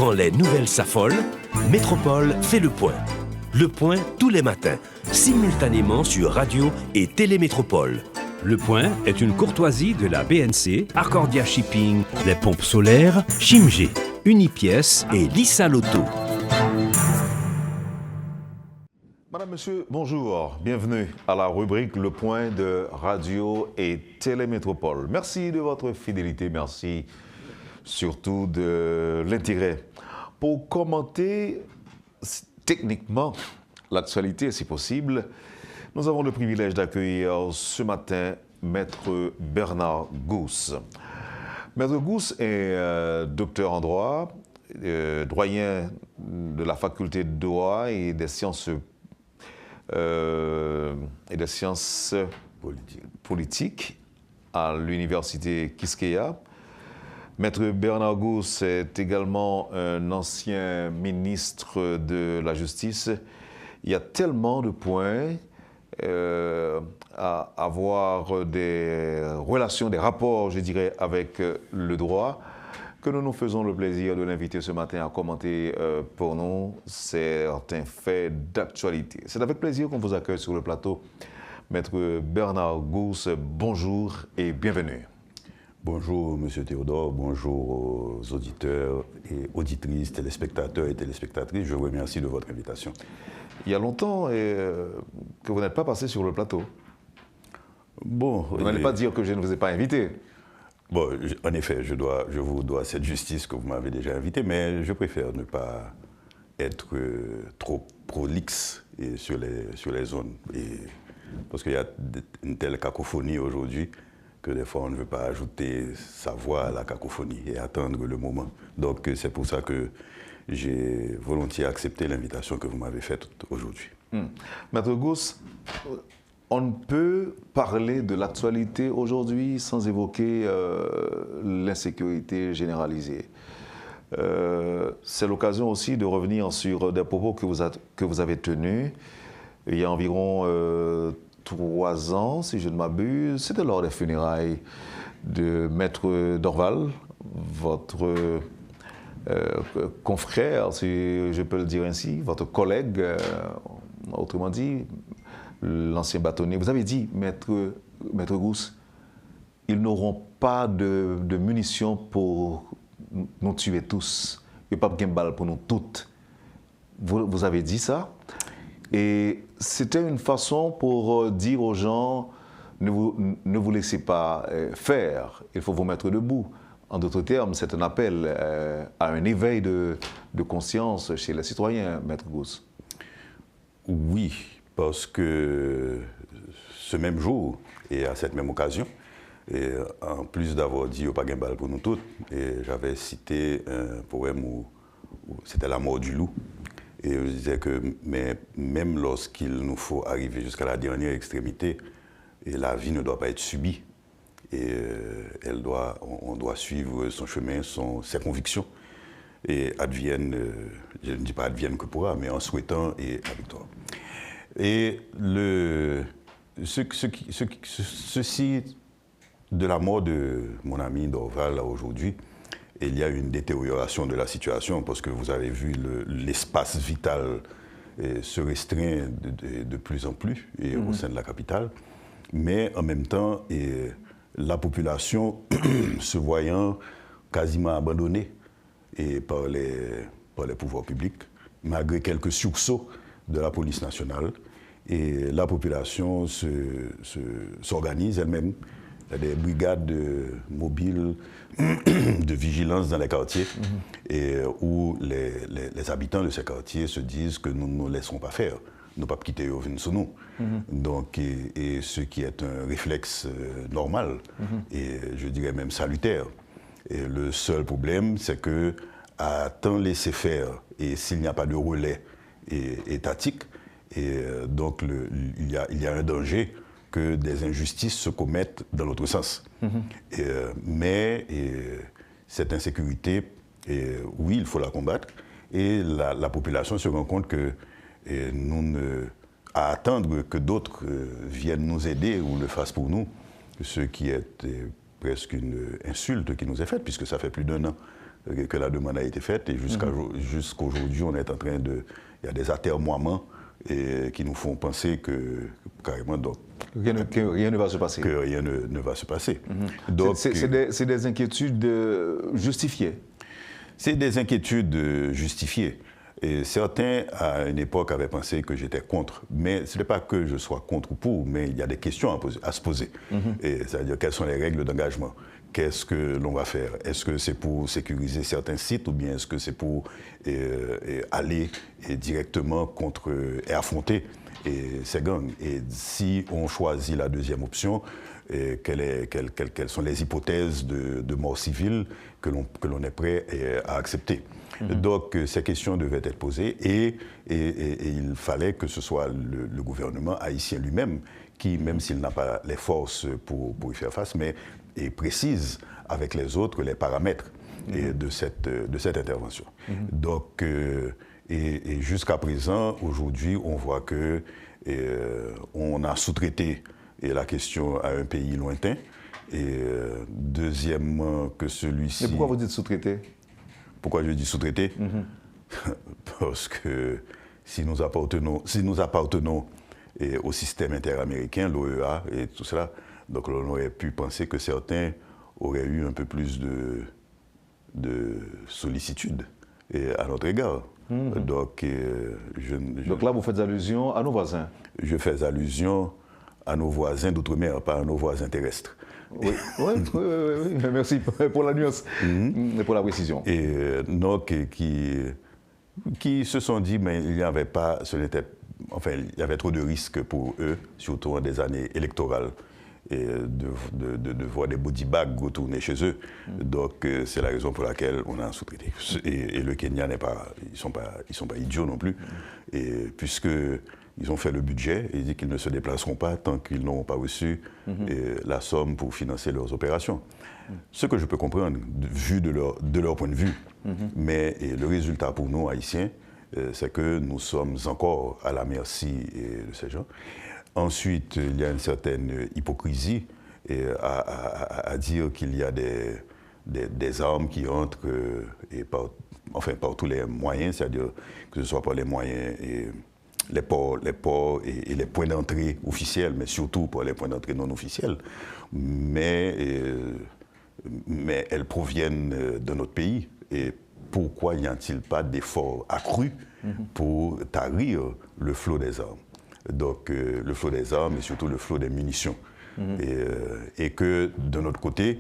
Quand les nouvelles s'affolent, Métropole fait le point. Le point tous les matins, simultanément sur Radio et Télémétropole. Le point est une courtoisie de la BNC, Accordia Shipping, les pompes solaires, Chimgé, Unipièces et Lissa Lotto. Madame, Monsieur, bonjour. Bienvenue à la rubrique Le Point de Radio et Télémétropole. Merci de votre fidélité, merci surtout de l'intérêt. Pour commenter techniquement l'actualité, si possible, nous avons le privilège d'accueillir ce matin Maître Bernard Gousse. Maître Gousse est docteur en droit, doyen de la faculté de droit et des sciences politiques à l'université Quisqueya. Maître Bernard Gousse est également un ancien ministre de la Justice. Il y a tellement de points à avoir des relations, des rapports, je dirais, avec le droit, que nous nous faisons le plaisir de l'inviter ce matin à commenter pour nous certains faits d'actualité. C'est avec plaisir qu'on vous accueille sur le plateau. Maître Bernard Gousse, bonjour et bienvenue. Bonjour, Monsieur Théodore, bonjour aux auditeurs et auditrices, téléspectateurs et téléspectatrices. Je vous remercie de votre invitation. Il y a longtemps que vous n'êtes pas passé sur le plateau. Bon, vous n'allez pas dire que je ne vous ai pas invité. Bon, en effet, je vous dois cette justice que vous m'avez déjà invité, mais je préfère ne pas être trop prolixe sur les zones. Parce qu'il y a une telle cacophonie aujourd'hui que des fois on ne veut pas ajouter sa voix à la cacophonie et attendre le moment. Donc c'est pour ça que j'ai volontiers accepté l'invitation que vous m'avez faite aujourd'hui. Maître Gousse, on ne peut parler de l'actualité aujourd'hui sans évoquer l'insécurité généralisée. C'est l'occasion aussi de revenir sur des propos que vous avez tenus il y a environ 3 ans, si je ne m'abuse. C'était lors des funérailles de Maître Dorval, votre confrère, si je peux le dire ainsi, votre collègue, autrement dit, l'ancien bâtonnier. Vous avez dit, Maître Gousse, ils n'auront pas de munitions pour nous tuer tous. Il n'y a pas de balle pour nous toutes. Vous avez dit ça. Et c'était une façon pour dire aux gens, ne vous laissez pas faire, il faut vous mettre debout. En d'autres termes, c'est un appel à un éveil de conscience chez les citoyens, Maître Gousse. Oui, parce que ce même jour et à cette même occasion, et en plus d'avoir dit « au pas de balle pour nous toutes », j'avais cité un poème où c'était la mort du loup. Et je disais que même lorsqu'il nous faut arriver jusqu'à la dernière extrémité, et la vie ne doit pas être subie. Et on doit suivre son chemin, ses convictions. Et advienne, je ne dis pas advienne que pourra, mais en souhaitant et la victoire. Et ceci, de la mort de mon ami Dorval aujourd'hui, il y a une détérioration de la situation parce que vous avez vu l'espace vital se restreint de plus en plus au sein de la capitale. Mais en même temps, la population se voyant quasiment abandonnée par les pouvoirs publics, malgré quelques sursauts de la police nationale. Et la population s'organise elle-même. Il y a des brigades mobiles de vigilance dans les quartiers où les habitants de ces quartiers se disent que nous ne nous laisserons pas faire. Nous ne pas quitter sur nous. Donc, et ce qui est un réflexe normal et je dirais même salutaire. Et le seul problème, c'est que à tant laisser faire et s'il n'y a pas de relais étatique, donc il y a un danger que des injustices se commettent dans l'autre sens. Mais cette insécurité, oui, il faut la combattre. Et la population se rend compte que à attendre que d'autres viennent nous aider ou le fassent pour nous, ce qui est presque une insulte qui nous est faite, puisque ça fait plus d'1 an que la demande a été faite. Et jusqu'aujourd'hui, on est en train de... Il y a des atermoiements qui nous font penser que, carrément, donc, que rien ne va se passer. Que rien ne va se passer. Donc, c'est des inquiétudes justifiées. C'est des inquiétudes justifiées. Et certains, à une époque, avaient pensé que j'étais contre. Mais ce n'est pas que je sois contre ou pour, mais il y a des questions à se poser. C'est-à-dire, quelles sont les règles d'engagement? Qu'est-ce que l'on va faire? Est-ce que c'est pour sécuriser certains sites ou bien est-ce que c'est pour aller directement contre et affronter ces gangs? Et si on choisit la deuxième option, quelles sont les hypothèses de mort civile que l'on est prêt à accepter? Donc, ces questions devaient être posées et il fallait que ce soit le gouvernement haïtien lui-même qui, même s'il n'a pas les forces pour y faire face, mais précise avec les autres les paramètres de cette intervention. Donc, et jusqu'à présent, aujourd'hui, on voit que on a sous-traité la question à un pays lointain. Et deuxièmement, que celui-ci... Mais pourquoi vous dites sous-traité? Pourquoi je dis sous-traité? Parce que si nous appartenons au système interaméricain, l'OEA et tout cela, donc on aurait pu penser que certains auraient eu un peu plus de sollicitude à notre égard. Donc là, vous faites allusion à nos voisins? Je fais allusion à nos voisins d'outre-mer, pas à nos voisins terrestres. Oui, merci pour la nuance et pour la précision. Et donc, qui se sont dit, mais il n'y avait pas, il y avait trop de risques pour eux, surtout en des années électorales, et de voir des body bags retourner chez eux. Donc, c'est la raison pour laquelle on a sous-traité. Et le Kenya ils sont pas idiots non plus, et puisque ils ont fait le budget et dit qu'ils ne se déplaceront pas tant qu'ils n'auront pas reçu la somme pour financer leurs opérations. Ce que je peux comprendre, vu de leur point de vue. Mais le résultat pour nous, Haïtiens, c'est que nous sommes encore à la merci de ces gens. Ensuite, il y a une certaine hypocrisie à dire qu'il y a des armes qui entrent par tous les moyens, c'est-à-dire que ce soit par les moyens... les ports et les points d'entrée officiels, mais surtout pour les points d'entrée non officiels. Mais elles proviennent de notre pays. Et pourquoi n'y a-t-il pas d'efforts accrus pour tarir le flot des armes? Donc, le flot des armes et surtout le flot des munitions. Et que de notre côté,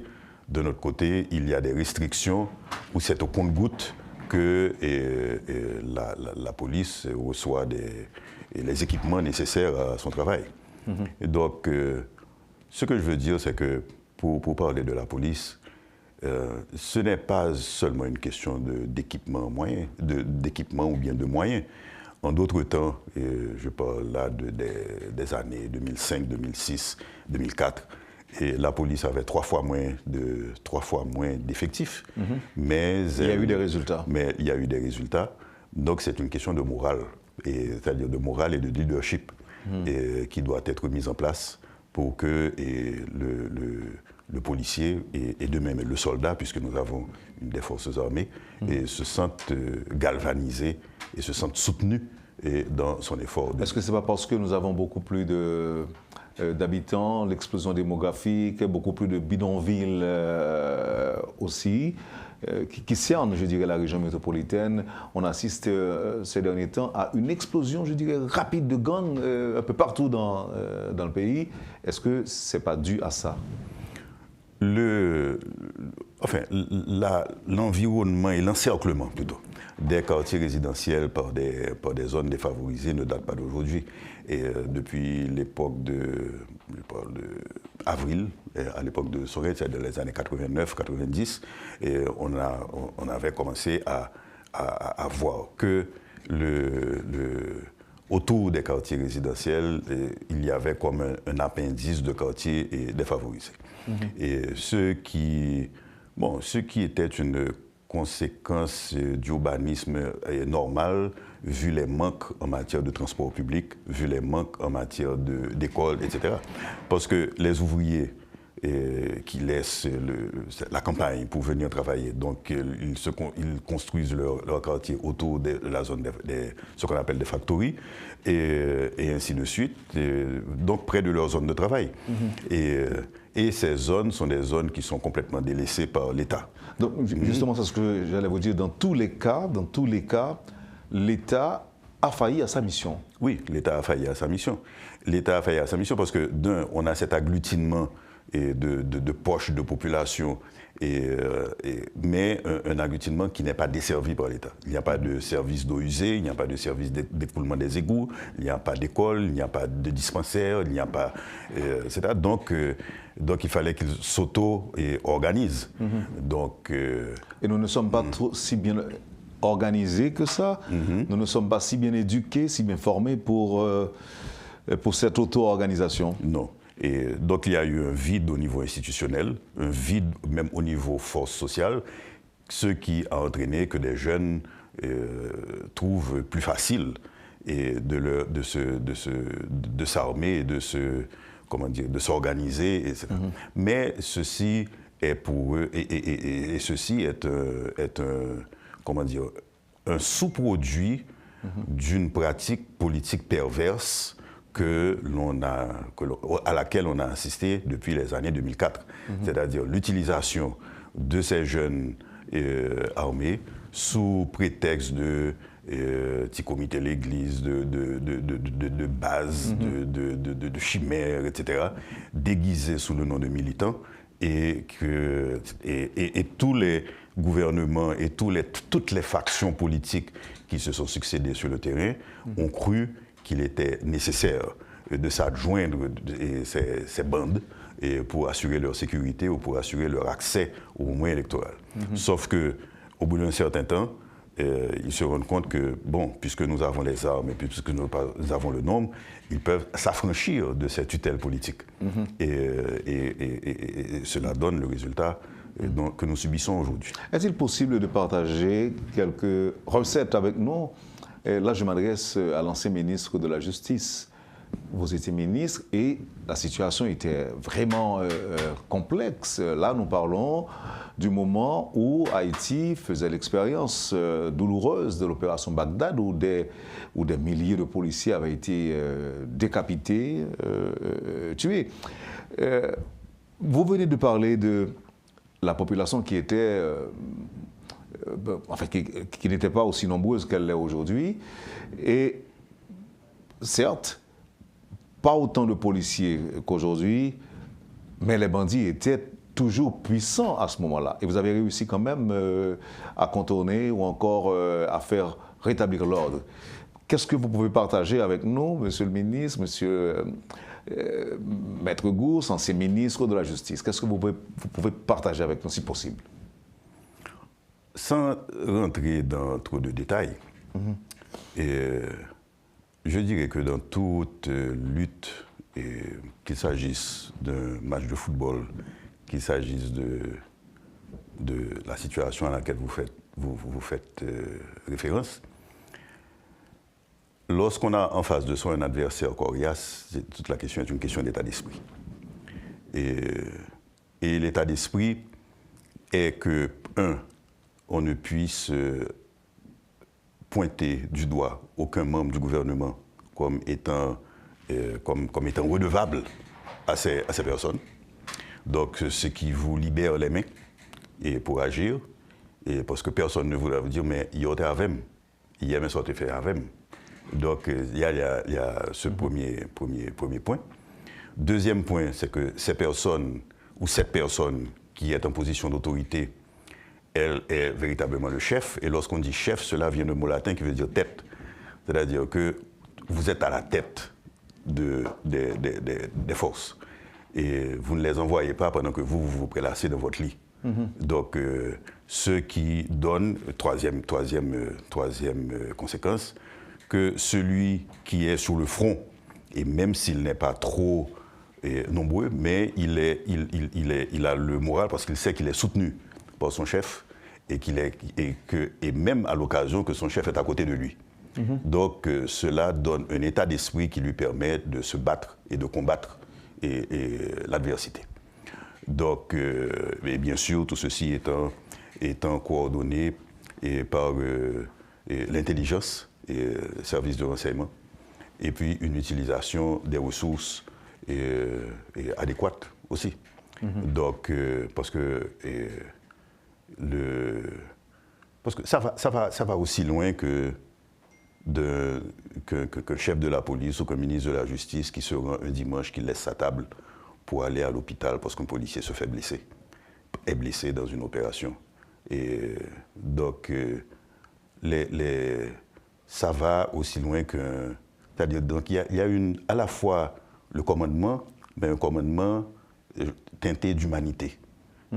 il y a des restrictions où c'est au compte-gouttes que la police reçoit les équipements nécessaires à son travail. Et donc, ce que je veux dire, c'est que pour parler de la police, ce n'est pas seulement une question d'équipement ou bien de moyens. En d'autres temps, je parle là des années 2005, 2006, 2004, et la police avait 3 fois moins d'effectifs. Mais il y a eu des résultats. Mais il y a eu des résultats. Donc c'est une question de morale, c'est-à-dire de morale et de leadership qui doit être mise en place pour que le policier et de même le soldat, puisque nous avons des forces armées, se sentent galvanisés et se sentent soutenus dans son effort. Est-ce que ce n'est pas parce que nous avons beaucoup plus d'habitants, l'explosion démographique, beaucoup plus de bidonvilles aussi, qui cernent, je dirais, la région métropolitaine? On assiste ces derniers temps à une explosion, je dirais, rapide de gangs un peu partout dans le pays. Est-ce que ce n'est pas dû à ça? L'environnement et l'encerclement plutôt des quartiers résidentiels par des zones défavorisées ne date pas d'aujourd'hui. Et depuis l'époque avril, à l'époque de Sorel, c'est dans les années 89-90, on avait commencé à voir que autour des quartiers résidentiels, il y avait comme un appendice de quartiers défavorisés. Et ce qui était une conséquence d'urbanisme normal, vu les manques en matière de transport public, vu les manques en matière d'école, etc. Parce que les ouvriers qui laissent la campagne pour venir travailler. Donc, ils construisent leur quartier autour de la zone, ce qu'on appelle des factories, et ainsi de suite, donc près de leur zone de travail. Et ces zones sont des zones qui sont complètement délaissées par l'État. Donc, justement, c'est ce que j'allais vous dire. Dans tous les cas, l'État a failli à sa mission. Oui, l'État a failli à sa mission. L'État a failli à sa mission parce que, d'un, on a cet agglutinement de poches de population, mais un agglutinement qui n'est pas desservi par l'État. Il n'y a pas de service d'eau usée, il n'y a pas de service d'écoulement des égouts, il n'y a pas d'école, il n'y a pas de dispensaire, il n'y a pas... etc. Donc, il fallait qu'ils s'auto-organisent. Et nous ne sommes pas si bien organisés que ça. Nous ne sommes pas si bien éduqués, si bien formés pour cette auto-organisation. Non. Et donc il y a eu un vide au niveau institutionnel, un vide même au niveau force sociale, ce qui a entraîné que des jeunes trouvent plus facile de s'armer, de s'organiser, etc. Mais ceci est pour eux, et ceci est un sous-produit d'une pratique politique perverse à laquelle on a assisté depuis les années 2004. C'est-à-dire l'utilisation de ces jeunes armés sous prétexte de petits comités de l'église, de base, de chimères, etc., déguisés sous le nom de militants, et tous les gouvernements et toutes les factions politiques qui se sont succédées sur le terrain ont cru qu'il était nécessaire de s'adjoindre ces bandes pour assurer leur sécurité ou pour assurer leur accès au moyen électoral. Sauf qu'au bout d'un certain temps, ils se rendent compte que, bon, puisque nous avons les armes et puisque nous avons le nombre, ils peuvent s'affranchir de cette tutelle politique. Et cela donne le résultat que nous subissons aujourd'hui. Est-il possible de partager quelques recettes avec nous? Et là, je m'adresse à l'ancien ministre de la Justice. Vous étiez ministre et la situation était vraiment complexe. Là, nous parlons du moment où Haïti faisait l'expérience douloureuse de l'opération Bagdad, où des milliers de policiers avaient été décapités, tués. Vous venez de parler de la population qui était... qui n'était pas aussi nombreuse qu'elle l'est aujourd'hui. Et certes, pas autant de policiers qu'aujourd'hui, mais les bandits étaient toujours puissants à ce moment-là. Et vous avez réussi quand même à contourner ou encore à faire rétablir l'ordre. Qu'est-ce que vous pouvez partager avec nous, monsieur le ministre, monsieur Maître Gous, ancien ministre de la Justice? Qu'est-ce que vous pouvez partager avec nous, si possible? Sans rentrer dans trop de détails, je dirais que dans toute lutte, qu'il s'agisse d'un match de football, qu'il s'agisse de la situation à laquelle vous faites référence, lorsqu'on a en face de soi un adversaire coriace, toute la question est une question d'état d'esprit. Et l'état d'esprit est que, on ne puisse pointer du doigt aucun membre du gouvernement comme étant redevable à ces personnes. Donc, ce qui vous libère les mains et pour agir, et parce que personne ne voudra vous dire, mais il y a avem, il y a même sorti fait avem. Donc, il y a ce premier point. Deuxième point, c'est que ces personnes, ou cette personne qui est en position d'autorité, elle est véritablement le chef. Et lorsqu'on dit chef, cela vient d'un mot latin qui veut dire tête. C'est-à-dire que vous êtes à la tête des forces. Et vous ne les envoyez pas pendant que vous prélassez dans votre lit. Donc, ce qui donne, troisième conséquence, que celui qui est sur le front, et même s'il n'est pas trop nombreux, mais il a le moral parce qu'il sait qu'il est soutenu par son chef et même à l'occasion que son chef est à côté de lui. Donc cela donne un état d'esprit qui lui permet de se battre et de combattre l'adversité. Donc, et bien sûr, tout ceci étant coordonné par l'intelligence et le service de renseignement, et puis une utilisation des ressources adéquates aussi. Donc, parce que ça va aussi loin que chef de la police ou qu'un ministre de la Justice qui se rend un dimanche, qui laisse sa table pour aller à l'hôpital parce qu'un policier se fait blesser, est blessé dans une opération. Et donc, ça va aussi loin que... C'est-à-dire, donc, il y a à la fois le commandement, mais un commandement teinté d'humanité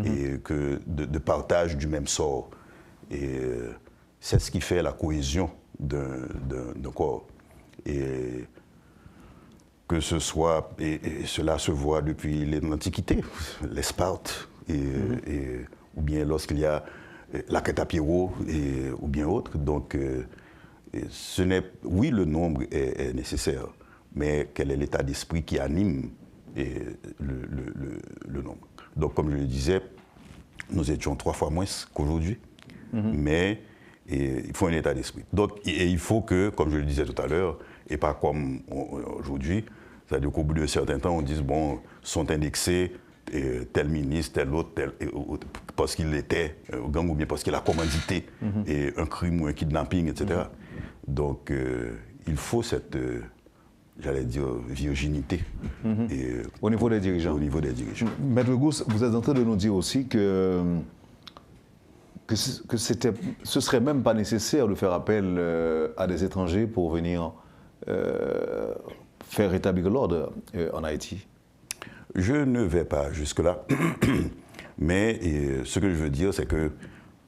et de partage du même sort. Et c'est ce qui fait la cohésion d'un corps. Et que ce soit, et cela se voit depuis l'Antiquité, les Spartes, ou bien lorsqu'il y a la quête à Pierrot, ou bien autre. Donc, oui, le nombre est nécessaire, mais quel est l'état d'esprit qui anime le nombre? Donc, comme je le disais, nous étions 3 fois moins qu'aujourd'hui, mais il faut un état d'esprit. Donc, il faut que, comme je le disais tout à l'heure, et pas comme aujourd'hui, c'est-à-dire qu'au bout d'un certain temps, on dise, bon, sont indexés tel ministre, tel autre, parce qu'il était au gang ou bien parce qu'il a commandité un crime ou un kidnapping, etc. Donc, il faut cette, j'allais dire, virginité. Au niveau des dirigeants. Au niveau des dirigeants. Maître Gousse, vous êtes en train de nous dire aussi que ce serait même pas nécessaire de faire appel à des étrangers pour venir faire rétablir l'ordre en Haïti. Je ne vais pas jusque-là, mais ce que je veux dire, c'est que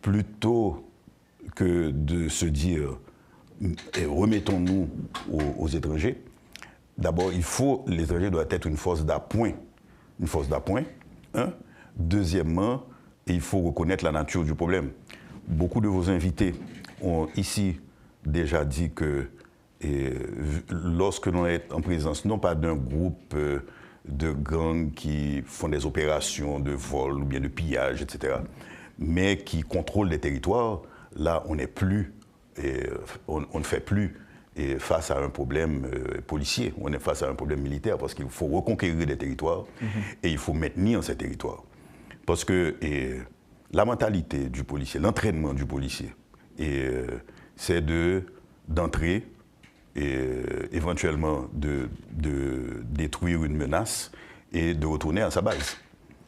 plutôt que de se dire remettons-nous aux étrangers, d'abord, l'étranger doit être une force d'appoint. Une force d'appoint, un. Deuxièmement, il faut reconnaître la nature du problème. Beaucoup de vos invités ont ici déjà dit que lorsque l'on est en présence, non pas d'un groupe de gangs qui font des opérations de vol ou bien de pillage, etc., mais qui contrôlent les territoires, là, on n'est plus, on ne fait plus face à un problème policier, on est face à un problème militaire, parce qu'il faut reconquérir des territoires et il faut maintenir ces territoires. Parce que la mentalité du policier, l'entraînement du policier, c'est d'entrer et éventuellement de détruire une menace et de retourner à sa base.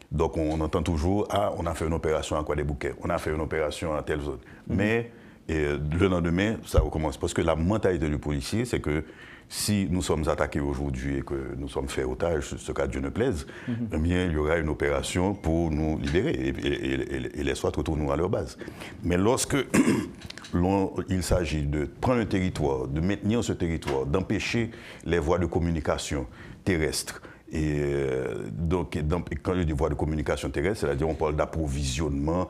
Donc on entend toujours, on a fait une opération à Croix-des-Bouquets, on a fait une opération à telle zone. Mais le lendemain, ça recommence. Parce que la mentalité du policier, c'est que si nous sommes attaqués aujourd'hui et que nous sommes faits otages, ce cas Dieu ne plaise, eh bien, il y aura une opération pour nous libérer et les SWAT retournent à leur base. Mais lorsque il s'agit de prendre un territoire, de maintenir ce territoire, d'empêcher les voies de communication terrestres, et donc, quand je dis voies de communication terrestre, c'est-à-dire on parle d'approvisionnement,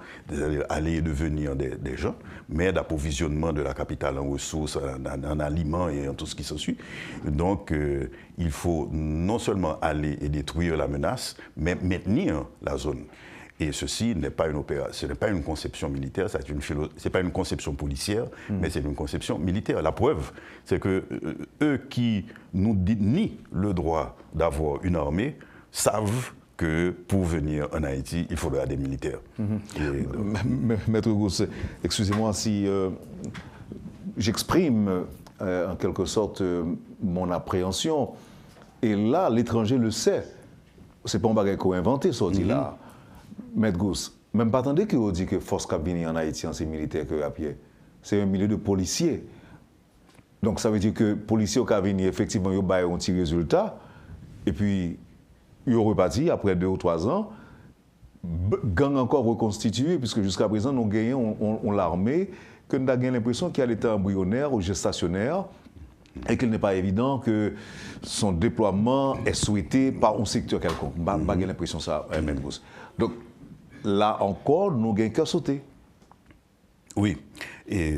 aller et devenir des gens, mais d'approvisionnement de la capitale en ressources, en aliments et en tout ce qui s'ensuit. Donc, il faut non seulement aller et détruire la menace, mais maintenir la zone. Et ceci n'est pas une opération, ce n'est pas une conception militaire, c'est pas une conception policière, mais c'est une conception militaire. La preuve, c'est que eux qui nous nient le droit d'avoir une armée savent que pour venir en Haïti, il faudra des militaires. Maître Gousse, excusez-moi si j'exprime en quelque sorte mon appréhension. Et là, l'étranger le sait. C'est pas un bagage qu'on a inventé, ça dit là. Maître Gousse, même pas attendez qu'on dit que force qui vient en Haïti, c'est militaire que à pied. C'est un milieu de policiers. Donc ça veut dire que les policiers qui viennent, effectivement, ils ont un petit résultat. Et puis, ils ont reparti après 2 ou 3 ans. Gang encore reconstitué, puisque jusqu'à présent, nous gagnons l'armée, que nous avons l'impression qu'il y a l'état embryonnaire ou gestationnaire, et qu'il n'est pas évident que son déploiement est souhaité par un secteur quelconque. Je n'ai pas l'impression de ça, Maître Gousse. Donc, là encore, nous avons qu'à sauter. Oui. Et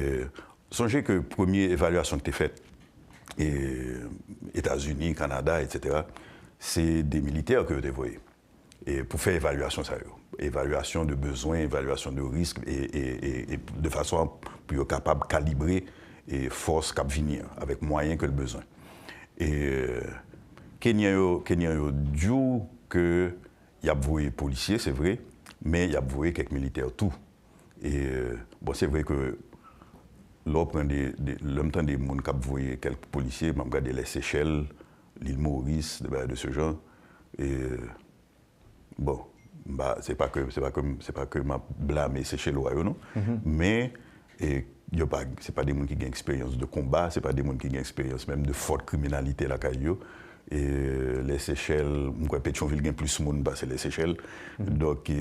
songez que la première évaluation qui a été faite, États-Unis, Canada, etc., c'est des militaires que vous dévoyez. et pour faire évaluation ça évaluation de besoins, évaluation de risques et de façon plus capable de calibrer et force cap venir avec moyens que le besoin. Et Kenya yo dit que y a voué policiers, c'est vrai, mais il y a voué quelques militaires tout. Et bon, c'est vrai que l'on prend l'homme temps des gens qui ont voué quelques policiers, m'a regardé les Seychelles, l'île Maurice, de ce genre. Et bon, bah, c'est pas que m'a blâmé Seychelles non, mais c'est pas des gens qui ont expérience de combat, c'est pas des gens qui ont expérience même de forte criminalité la caillou. Et les Seychelles, moi Pétionville gagne plus de monde parce que les Seychelles. Donc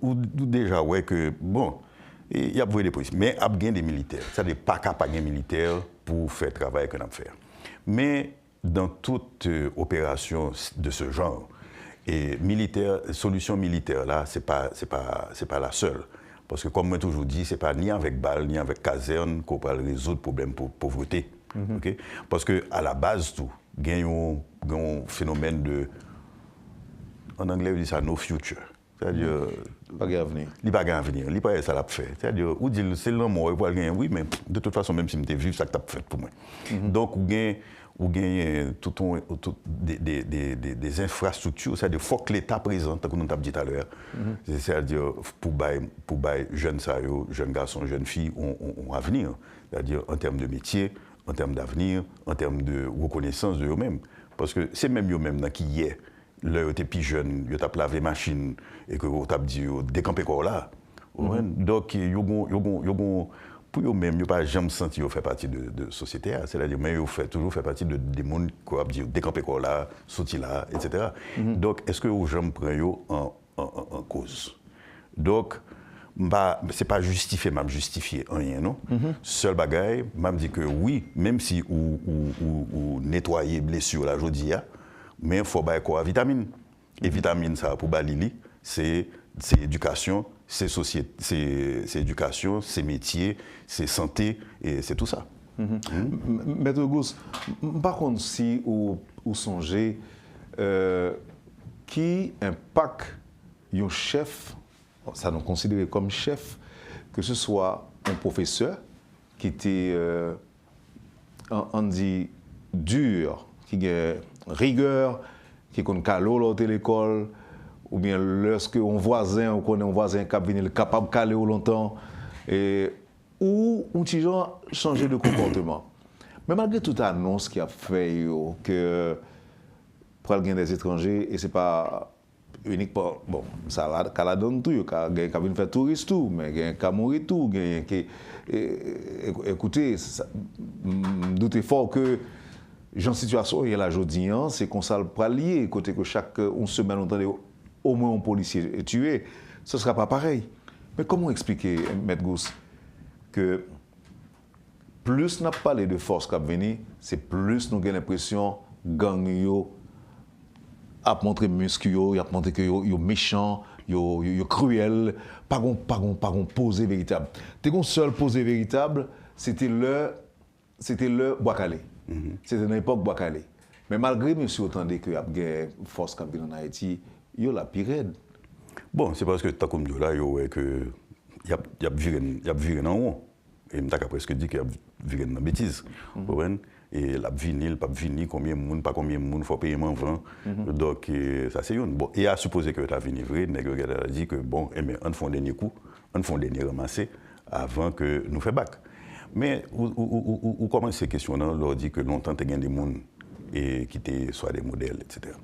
ou déjà ouais que bon, il y a des policiers, mais il y a des militaires. Ça n'est pas capable de militaires pour faire le travail qu'on a fait. Mais dans toute opération de ce genre, et solution militaire là, c'est pas la seule. Parce que comme moi toujours dit, c'est pas ni avec balle, ni avec caserne qu'on peut résoudre le problème de pauvreté. Okay? Parce que à la base tout, il y a un phénomène de, en anglais on dit ça, no future. C'est-à-dire, pas d'avenir. Il n'y a pas d'avenir, il n'y a pas ça l'a fait. C'est-à-dire, ou dit c'est le mot, il va gagner, oui, mais de toute façon, même si je vivre, ça que tu as fait pour moi. Donc, ou gagne des infrastructures, c'est-à-dire faut que l'État présente, comme on t'a dit tout à l'heure. C'est-à-dire pour les jeunes garçons, jeunes filles ont avenir, c'est-à-dire en termes de métier, en termes d'avenir, en termes de reconnaissance de eux-mêmes. Parce que c'est même eux-mêmes qui y est. Là, ils étaient jeunes, ils ont lavé machine et que vous avez dit décamper quoi là. Donc, pour eux-mêmes, ils n'ont pas jamais senti qu'ils font partie de la société. C'est-à-dire, mais ils toujours fait partie de des gens qui ont dit décamper quoi là, sortir là, etc. Donc, est-ce que les gens prennent en cause? Donc, ce n'est pas justifié, même justifié rien, non? Seul bagaille, je dis que oui, même si ou nettoyer blessure là, je dis, mais il faut bailler quoi? Vitamine. Et vitamine, ça, pour Balili, c'est éducation, c'est société, c'est éducation, c'est métier, c'est santé, et c'est tout ça. Maître Gousse, par contre, si vous songez, qui impacte un chef, ça nous considère comme chef, que ce soit un professeur qui était, on dit, dur, qui a rigueur, qui connaît calot à l'école, ou bien lorsque un voisin, on connaît un voisin qui est capable de caler longtemps, ou un petit genre changer de comportement. Mais malgré toute annonce qui a fait que pour aller des étrangers, et ce n'est pas uniquement, bon, ça la donne tout, il y a des qui viennent faire touriste tout, mais il y a des qui mourir tout, écoutez, doutez fort que Jean situation il y a la jodi, c'est qu'on s'en lié côté que chaque semaine on entend au moins un policier est tué, ce ne sera pas pareil. Mais comment expliquer, Maître Gousse, que plus on a parlé de force qui venir, c'est plus nous avons l'impression gang yo a montré muscle yo, a montré que yo méchant, yo cruel, pas gon posé véritable. T'es gon seul posé véritable, c'était le Bois-Calais. C'était dans l'époque Bois-Calais. Mais malgré monsieur autant que y a une force qui vient en Haïti, yo la pire. Bon, c'est parce que t'as comme là yo que y a viré dans haut. Et m'ta presque dit qu'il y a viré dans bêtise. Et la vinyle, pas vinyle, combien de monde, pas combien de monde, il faut payer moins 20. Donc, ça c'est une. Bon, et à supposer que tu as venu vrai, a dit que bon, on fait un dernier coup, on fait un dernier ramassé avant que nous fassions bac. Mais, ou comment ces questions-là, on leur dit que longtemps, tu as des gens qui étaient soit des modèles, etc.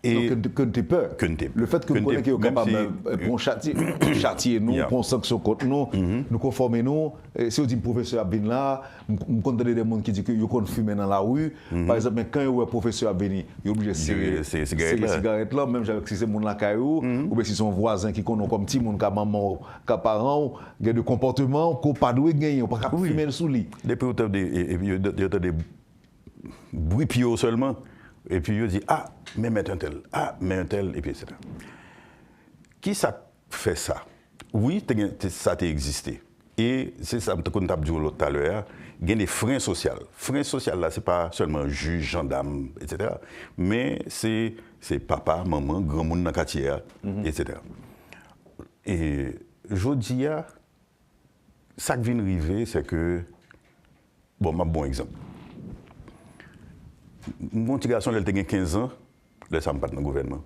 Et que tu peur. Le fait que nous connaissons qu'on est capable de châtier nous, prendre sanction contre nous, nous conformer nous. Si on dit professeur Abin là, nous connaissons des gens qui disent qu'ils ont fumé dans la rue. Par exemple, quand un professeur Abin, il est obligé de serrer ces cigarettes là, même si c'est mon la caillou, ou bien si son voisin qui connaît comme petit monde, comme maman, comme parent, il y a des comportements qu'on pas doit gagner, on pas capable fumer sous lit. Depuis il y a des bruits piaux seulement. Et puis, il dit, ah, mais un tel, et puis etc. Qui ça fait ça? Oui, ça a existé. Et c'est ça, comme tu as dit tout à l'heure, il y a des freins sociaux. Freins sociaux, là, ce n'est pas seulement juge, gendarme, etc. Mais c'est papa, maman, grand monde dans le quartier, etc. Et je dis, ça qui vient arriver, c'est que, bon, un bon exemple. Mon petit garçon, il a 15 ans, là, ça me passe dans le gouvernement.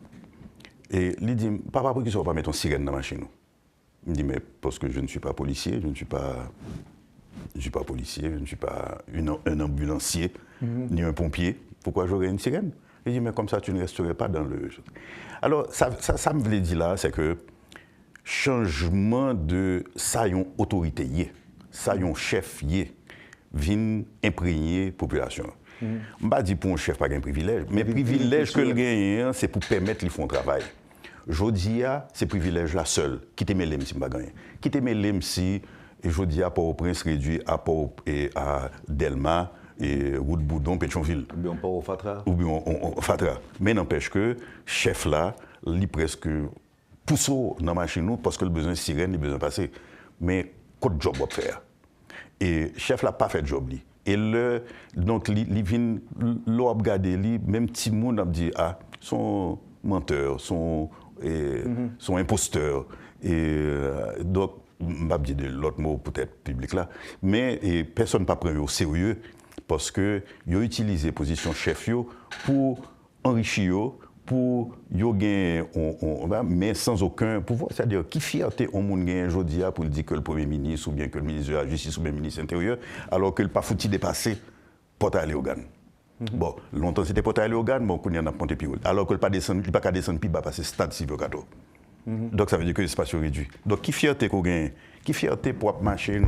Et il dit, papa, pourquoi tu ne vas pas mettre une sirène dans la machine? Il me dit, mais parce que je ne suis pas policier, je ne suis pas policier, je ne suis pas un ambulancier, ni un pompier. Pourquoi j'aurais une sirène? Il dit, mais comme ça, tu ne resterais pas dans le... Alors, ça me voulait dire là, c'est que changement de saillon autorité, saillon chef, vient imprégner la population. Je ne vais pas dire pour un chef pas un privilège, mais le privilège que le gagne, c'est pour permettre qu'ils font un travail. Je dis à ces privilèges-là seuls, qui te mêlent si je ne pas gagner. Qui te mêlent si, et je dis à Port-au-Prince réduit à Delma, et Route Boudon, Pétionville. Ou bien on part au Fatra. Ou bien on Fatra. Mais n'empêche que, chef là, il est presque poussé dans la machine parce que le besoin de sirène, il besoin de passer. Mais, quel job va faire? Et chef là, pas fait de job. Et donc, il vient, l'on a regardé, même petit monde a dit, son menteur, son imposteur. Et donc, je ne vais pas dire l'autre mot peut-être public là, mais personne ne prend au sérieux parce qu'ils ont utilisé la position chef pour enrichir, pour gagner, mais sans aucun pouvoir. C'est-à-dire, qui fierté on monde gagne aujourd'hui pour dire que le Premier ministre ou bien que le ministre de la Justice ou bien le ministre de l'Intérieur, alors que le pas foutu dépasser pour aller au GAN. Bon, longtemps c'était pour aller au GAN, bon, qu'on y en a monté plus haut. Alors que le pas descendre, il pas qu'à descendre plus bas parce que c'est stade civil gâteau. Donc ça veut dire que l'espace est réduit. Donc qui fierté qu'on gagne, qui fierté pour marcher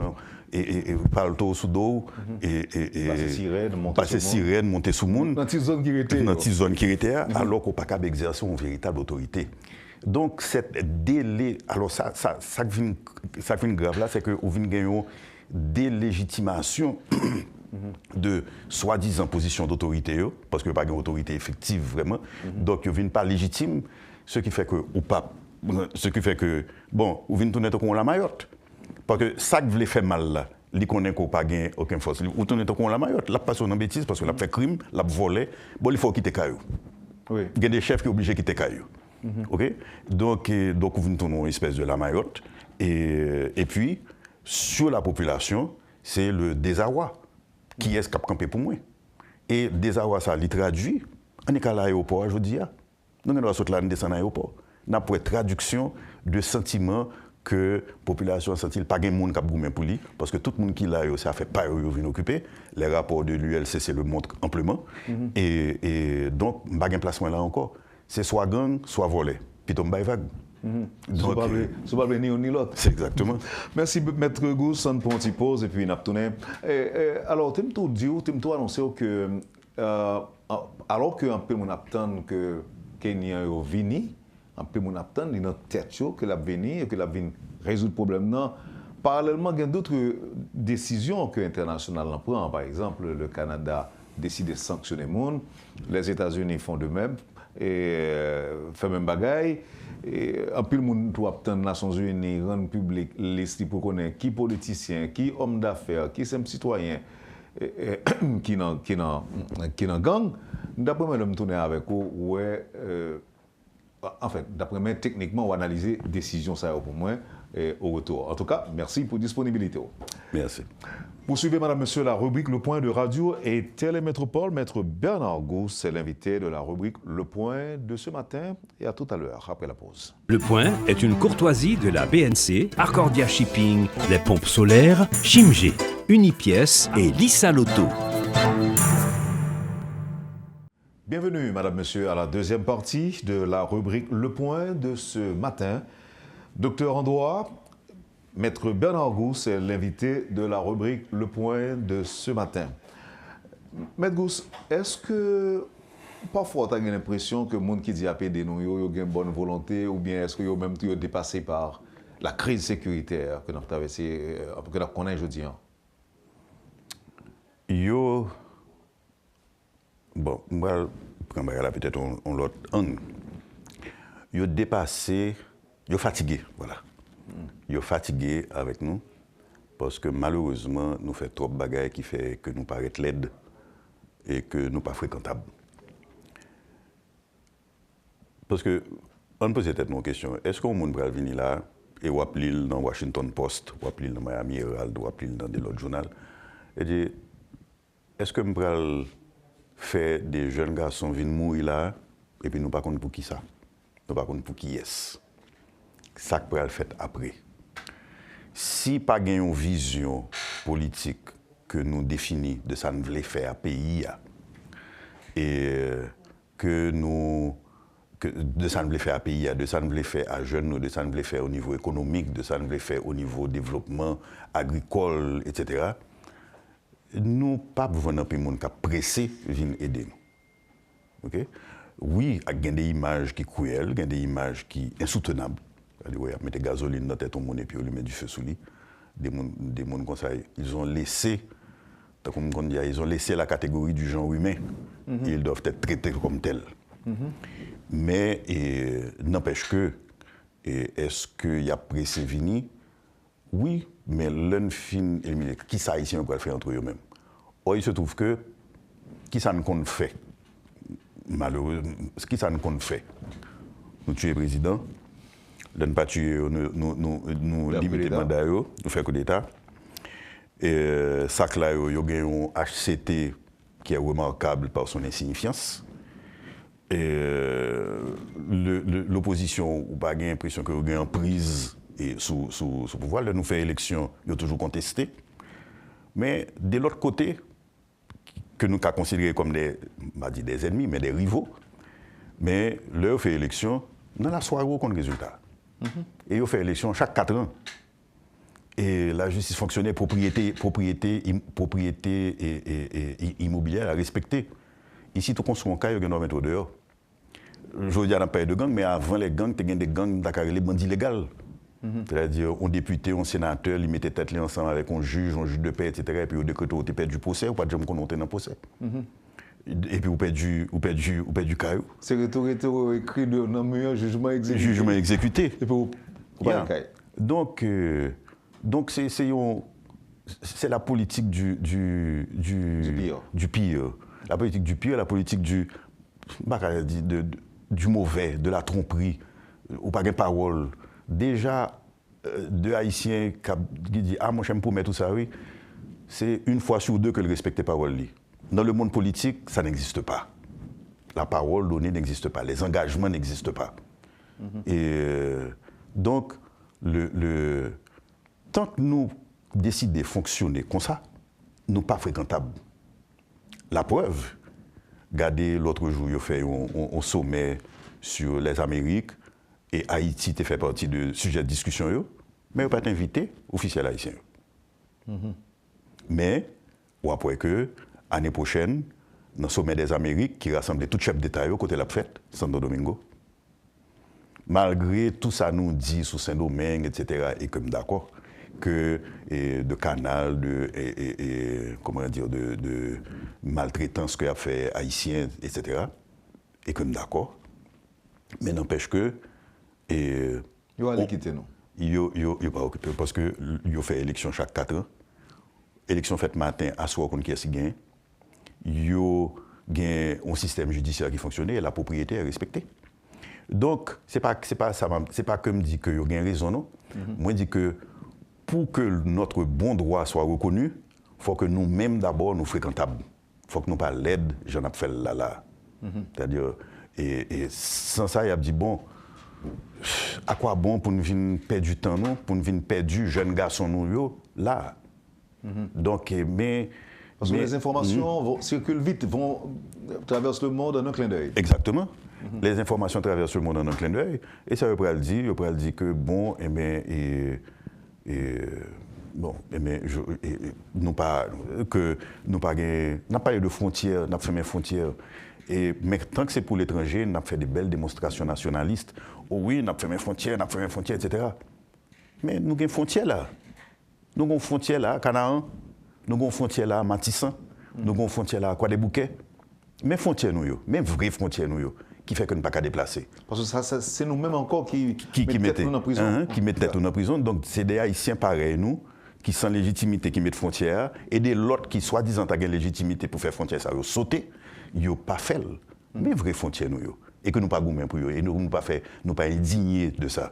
et parler tout sous dos et passer sirène, monter sous monde dans cette zone qui était dans cette zone qui était alors qu'on pas capable d'exercer une véritable autorité. Donc cette délai, alors ça devient grave là, c'est que on vient gagner une délégitimation de soi-disant position d'autorité, parce que pas une autorité effective vraiment, donc ils ne viennent pas légitime, ce qui fait que bon, vous venez tourner comme la Mayotte, parce que ça qui voulait faire mal là, il connaît qu'on pas gain aucune force, vous tournez comme la Mayotte, là passe en bêtise parce que l'a fait crime, l'a volé, bon il faut quitter Caillou. Oui. Il y a des chefs qui sont obligés de quitter Caillou. OK? Donc vous venez tourner une espèce de la Mayotte et puis sur la population, c'est le désarroi. Qui est-ce qui a campé pour moi? Et désarroi, ça, il traduit. On est à l'aéroport, je dis, nous allons sortir là, nous descendre à l'aéroport. Nous avons une traduction de sentiments que la population a senti, pas de monde qui a goumé pour lui, parce que tout le monde qui l'a, ça fait pas venir occuper. Les rapports de l'ULCC le montrent amplement. Et donc, il n'y a pas de placement là encore. C'est soit gang, soit volé. Puis tombe vague. Donc, ce n'est pas ni l'un ni l'autre. C'est exactement. Merci, Maître Gous. On prend une petite pause et puis on a tourné. Alors, tu m'as annoncé que, alors qu'un peu mon attend que Kenya est venu, un peu mon attend, il y a une tête que la venu et que la venu résoudre le problème. Non. Parallèlement, il y a d'autres décisions que l'international prend. Par exemple, le Canada décide de sanctionner le monde, les États-Unis font de même et font même bagaille. En plus, le monde doit attendre les Nations Unies, rendre public liste pour connaître qui politicien, qui homme d'affaires, qui simple citoyen, qui dans gang. D'après moi, je me tourne avec vous, d'après moi, techniquement, on va analyser la décision ça pour moi au retour. En tout cas, merci pour la disponibilité. Merci. Poursuivez, madame, monsieur, la rubrique Le Point de Radio et Télémétropole. Maître Bernard Gous est l'invité de la rubrique Le Point de ce matin et à tout à l'heure, après la pause. Le Point est une courtoisie de la BNC, Arcordia Shipping, les pompes solaires, Chimgé, Unipièce et Lissa Loto. Bienvenue, madame, monsieur, à la deuxième partie de la rubrique Le Point de ce matin. Docteur en droit, Maître Bernard Gous est l'invité de la rubrique Le Point de ce matin. Maître Gous, est-ce que parfois tu as l'impression que le monde qui dit APD nous a une bonne volonté ou bien est-ce que vous même dépassé par la crise sécuritaire que nous avons traversée, que nous connaissons aujourd'hui? Bon, moi, peut-être on l'autre angle. Ils ont dépassé, ils ont fatigué, voilà. Ils sont fatigués avec nous Parce que malheureusement, nous faisons trop de bagailles qui fait que nous paraissons laides et que nous ne sommes pas fréquentables. Parce que, on peut se poser une question, est-ce qu'on peut venir là et on appeler dans Washington Post, ou appeler dans Miami Herald, ou appeler dans des autres journaux, et dire, est-ce que nous pouvons faire des jeunes garçons venir mourir là, et puis nous ne savons pas pour qui ça? Nous ne savons pas pour qui est-ce? Ça que nous faire après. Si pas une vision politique que nous définissons de ça nous voulons faire à pays et que nous de ça nous voulons faire à pays, de ça nous voulons faire à jeunes, de ça nous voulons faire au niveau économique, de ça nous voulons faire au niveau développement agricole, etc. Nous pas besoin d'un pays qui a pressé venir aider nous. Okay? Oui, il y a des images qui sont cruelles, il y a des images qui sont insoutenables. C'est-à-dire, ouais, mettre gasoline dans la tête au monde et puis on lui met du feu sous lui. Des gens comme ça, ils ont laissé la catégorie du genre humain. Et ils doivent être traités comme tels. Mais n'empêche que, est-ce qu'il y a pressé venir? Oui, mais l'un fin éliminé. Qui ça ici on peut le faire entre eux-mêmes? Or, il se trouve que, qui ça nous compte fait? Malheureusement, qui ça nous compte fait? Nous tuer le président. De ne pas tuer, nous limiter le mandat, nous faire coup d'État. Et ça, là, il y a un HCT qui est remarquable par son insignifiance. Et l'opposition, n'a pas l'impression qu'il y a une prise sous pouvoir. Là, nous faisons élection, il y a toujours contesté. Mais de l'autre côté, que nous avons considéré comme des ennemis, mais des rivaux, mais là, on fait élection, dans la soirée, on a le résultat. Et on fait élection chaque 4 ans. Et la justice fonctionnait, propriété immobilière à respecter. Ici, tout construit un cas, il y a un mettre dehors. Je dis, on n'a pas de gangs, mais avant les gangs, il y a des gangs les bandits légaux. C'est-à-dire, un député, un sénateur, ils mettaient tête ensemble avec un juge de paix, etc. Et puis, au décret, on perdu du procès, ou pas de jamais qu'on dans le procès. Et puis, vous perdez du caillou. C'est retour écrit dans le meilleur jugement exécuté. Jugement exécuté. Et puis, vous yeah. Donc, c'est la politique du pire. La politique du pire, la politique du mauvais, de la tromperie, ou pas de parole. Déjà, deux Haïtiens qui disent « Ah, moi, j'aime pour mettre tout ça, oui », c'est une fois sur deux que le respectent parole. Dans le monde politique, ça n'existe pas. La parole donnée n'existe pas, les engagements n'existent pas. Et donc, tant que nous décidons de fonctionner comme ça, nous ne sommes pas fréquentables. La preuve, regardez l'autre jour, il a fait un sommet sur les Amériques et Haïti fait partie du sujet de discussion, mais il n'a pas été invité officiel haïtien. Mais, ou après que, l'année prochaine, dans le sommet des Amériques, qui rassemble tous les chefs d'État côté de la fête, Santo Domingo, malgré tout ça nous dit sur Saint-Domingue, etc., et comme d'accord, que de canal, de maltraitance que a fait haïtien, etc., et comme d'accord, mais n'empêche que il va aller quitter, non? Il n'est pas occupé parce qu'il fait élection chaque 4 ans. Élection faite matin, à soir, contre qui est-ce qui gagne. Il y a un système judiciaire qui fonctionne et la propriété est respectée. Donc, c'est pas comme dit qu'il y a une raison, non? Moi, je dis que pour que notre bon droit soit reconnu, il faut que nous-mêmes d'abord nous fréquentables. Il faut que nous pas l'aide, j'en ai fait là. C'est-à-dire, et sans ça, il a dit, bon, à quoi bon pour nous venir perdre du temps, non? Pour nous venir perdre du jeune garçon, nous, là. Donc, parce que les informations circulent vite, traversent le monde en un clin d'œil. Exactement. Les informations traversent le monde en un clin d'œil. Et ça veut pas le dire que, bon, nous pas parlé de frontières, nous fermé frontières. Mais tant que c'est pour l'étranger, nous avons fait des belles démonstrations nationalistes. Oh oui, nous avons fermé frontières, etc. Mais nous avons une frontière là. Nous avons une frontière là à Canaan, nous avons une frontière là à Matissan, nous avons une frontière là à Croix-des-Bouquets. Mais frontières nous, même vraies frontières nous, qui fait que nous ne pouvons pas déplacer. Parce que ça, c'est nous-mêmes encore qui mettons nous en prison. Qui mettent tête nous en prison. Donc c'est des Haïtiens pareils, nous, qui sans légitimité qui mettent frontières et des l'autre qui soi-disant ont légitimité pour faire frontière ça sauter, ils pas fait mais vraie frontière nous et que nous pas gourmand pour eux et nous pas fait nous pas indigné de ça.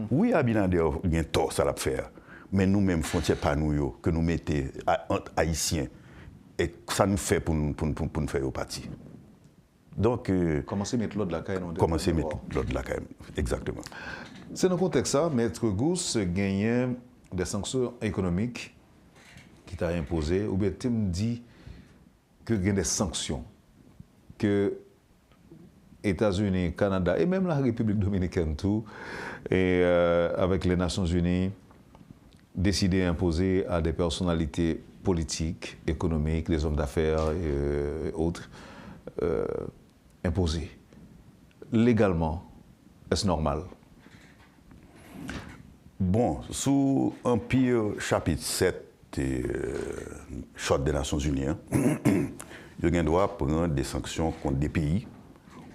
Oui, Abinader a un tort ça l'a faire. Mais nous-mêmes frontières pas nous que nous mettons entre haïtiens et ça nous fait pour nous faire au parti. Donc commencer à mettre l'autre de la caille. Commencer à mettre l'autre de la caille, exactement. C'est dans le contexte ça, Maître Gousse gagnait des sanctions économiques qui t'a imposé, ou bien tu me dis que il y a des sanctions que États-Unis, Canada et même la République dominicaine tout, et avec les Nations Unies, décidé d'imposer à des personnalités politiques, économiques, des hommes d'affaires et autres, imposer. Légalement, est-ce normal? Bon, sous Empire chapitre 7 et Charte des Nations Unies, il y a un droit de prendre des sanctions contre des pays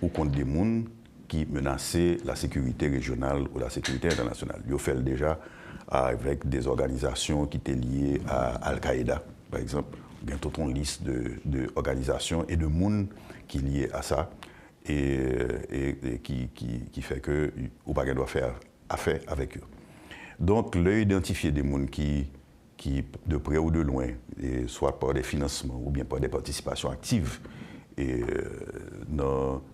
ou contre des gens qui menaçaient la sécurité régionale ou la sécurité internationale. Il fait déjà avec des organisations qui étaient liées à Al-Qaïda, par exemple. Bientôt une liste d'organisations et de monde qui est lié à ça et qui fait que ou pas doit faire affaire avec eux. Donc, identifier des gens qui, de près ou de loin, et soit par des financements ou bien par des participations actives, et,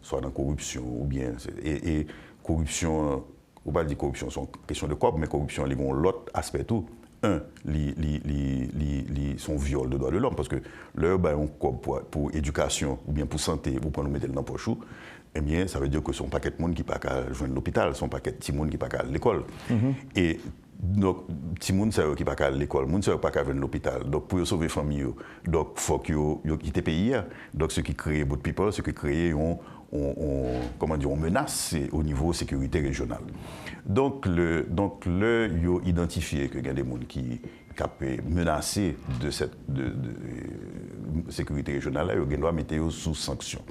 soit dans la corruption, ou bien. Et corruption, on ne va pas dire corruption, c'est une question de quoi, mais corruption, ils ont l'autre aspect tout. Son viol de droits de l'homme, parce que leur on pour éducation, ou bien pour santé, ou pour nous mettre dans le poche, eh bien, ça veut dire que son paquet de monde qui pas qu'à joindre l'hôpital, son paquet de petits monde qui pas qu'à l'école. Et donc, petit monde qui pas qu'à l'école, monde pas qu'à venir l'hôpital. Donc, pour sauver la famille, donc faut qu'ils quittent le pays. Donc, ce qui crée Boat People, ce qui crée on menace au niveau sécurité régionale. Donc, ils ont identifié qu'il y a des gens qui sont menacés de cette sécurité régionale, ils doivent mettre sous sanction.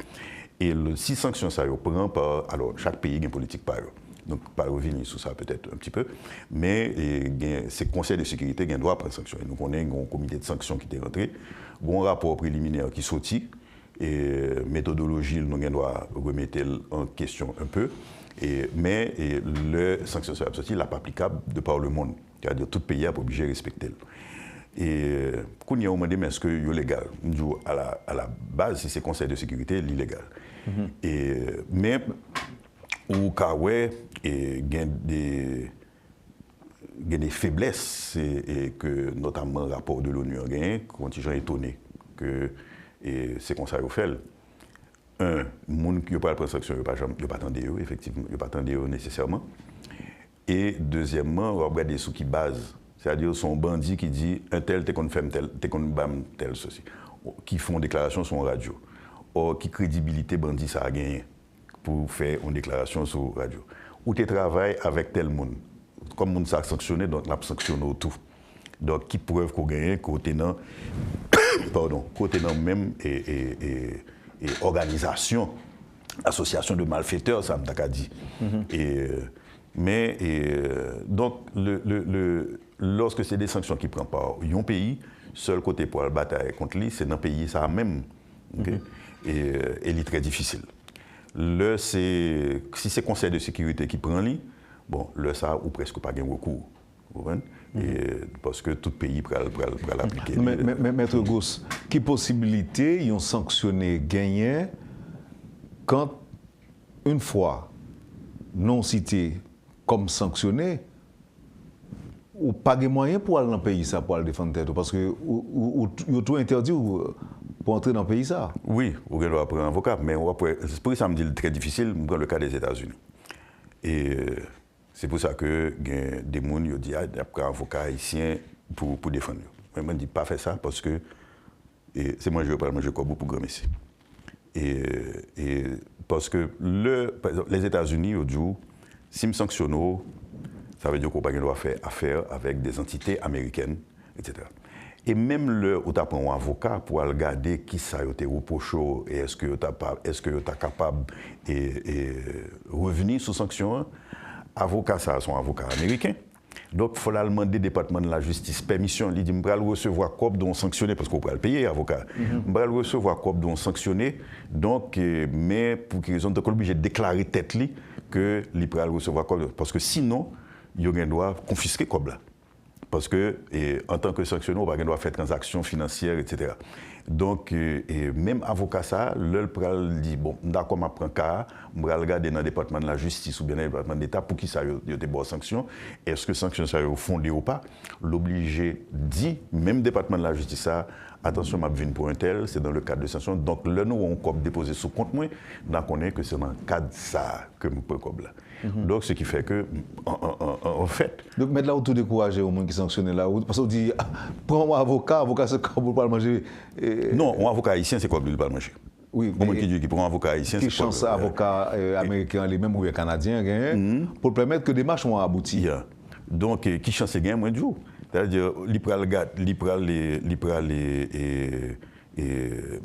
Et si sanction ça prend par, alors chaque pays a une politique par eux. Donc, pas revenir sur ça peut-être un petit peu, mais c'est le Conseil de sécurité qui doit prendre sanction. Et nous connaissons un comité de sanctions qui est rentré, un rapport préliminaire qui est sorti, et méthodologie, nous doit remettre en question un peu, mais le sanction sur la n'est pas applicable de par le monde. C'est-à-dire que tout pays est obligé de respecter. Et quand on a demandé est-ce que c'est légal, à la base, si c'est le Conseil de sécurité, c'est illégal. Mais au cas où il y a des faiblesses, et que notamment le rapport de l'ONU a gagné, contingent étonné que c'est comme ça qu'il fait. Un, les gens qui n'ont pas la sanction, ils ne pas attendre effectivement, ils ne pas attendre nécessairement. Et deuxièmement, on regarde des sous qui basent. C'est-à-dire son bandit qui dit un tel, t'es qu'on fait tel, t'es qu'on bam tel ceci, qui font déclaration sur radio. Or, qui crédibilité bandit ça a gagné pour faire une déclaration sur radio. Ou tu travailles avec tel monde. Comme monde ça a sanctionné, donc on a sanctionné tout. Donc, qui preuve qu'on gagne côté non, pardon, côté non même et organisation, association de malfaiteurs, ça m'a dit. Donc, lorsque c'est des sanctions qui prennent par un pays, seul côté pour la bataille contre lui, c'est dans le pays ça même. Okay? Et il est très difficile. Si c'est le Conseil de sécurité qui prend lui, bon, ça ou presque pas gain recours. Parce que tout pays peut l'appliquer. Mais Maître Gousse, quelle possibilité ils ont sanctionné gagné quand une fois non cité comme sanctionné, ou pas de moyens pour aller dans le pays ça pour aller défendre tête parce que ou tout interdit pour entrer dans le pays ça. Oui, on doit prendre un avocat, mais c'est pour ça que je me dis très difficile dans le cas des États-Unis. Et c'est pour ça que des gens ont dit qu'il y a un avocat haïtien pour défendre. Mais je ne dis pas faire ça parce que c'est moi je parle, moi je crois beaucoup pour grand messie. Et parce que les États-Unis ont dit si me sanctionne, ça veut dire qu'on doit faire affaire avec des entités américaines, etc. Et même où tu prends un avocat pour regarder qui ça a été reproché et est-ce que tu es capable de revenir sous sanction, avocat ça sont avocats américains. Donc, il faut demander au département de la justice permission. Il dit, je vais recevoir quoi dont sanctionner, parce qu'on peut le payer, avocat. Je vais recevoir quoi dont sanctionner. Donc, mais pour qu'ils raison, donc, obligé de déclarer tête li que il peut recevoir quoi. Parce que sinon, il doit confisquer quoi là. Parce que, en tant que sanctionné, on doit faire transactions financières, etc. Donc, même avocat, ça, le dit, bon, d'accord, je prends un cas, je vais regarder dans le département de la justice ou bien dans le département d'État pour qui ça y a des bonnes sanctions. Est-ce que sanctions ça est fondées ou pas? L'obligé dit, même le département de la justice, ça, attention, je viens pour un tel, c'est dans le cadre de sanctions. Donc, là, nous, on peut déposer sous compte moi, on connaît que c'est dans le cadre de ça que nous pouvons comme là. Donc, ce qui fait que, en fait. Donc, mettre là où tout décourager au monde qui sanctionne là, parce qu'on dit, prends-moi avocat, c'est comme pour pas le manger. Non, un avocat haïtien, c'est quoi pour ne pas le manger? Oui, comment qui prend un avocat haïtien, qui chance avocat américain, les mêmes ou canadiens, pour permettre que des marches vont aboutir. Donc, qui chance gain moins de jours. C'est-à-dire, il peut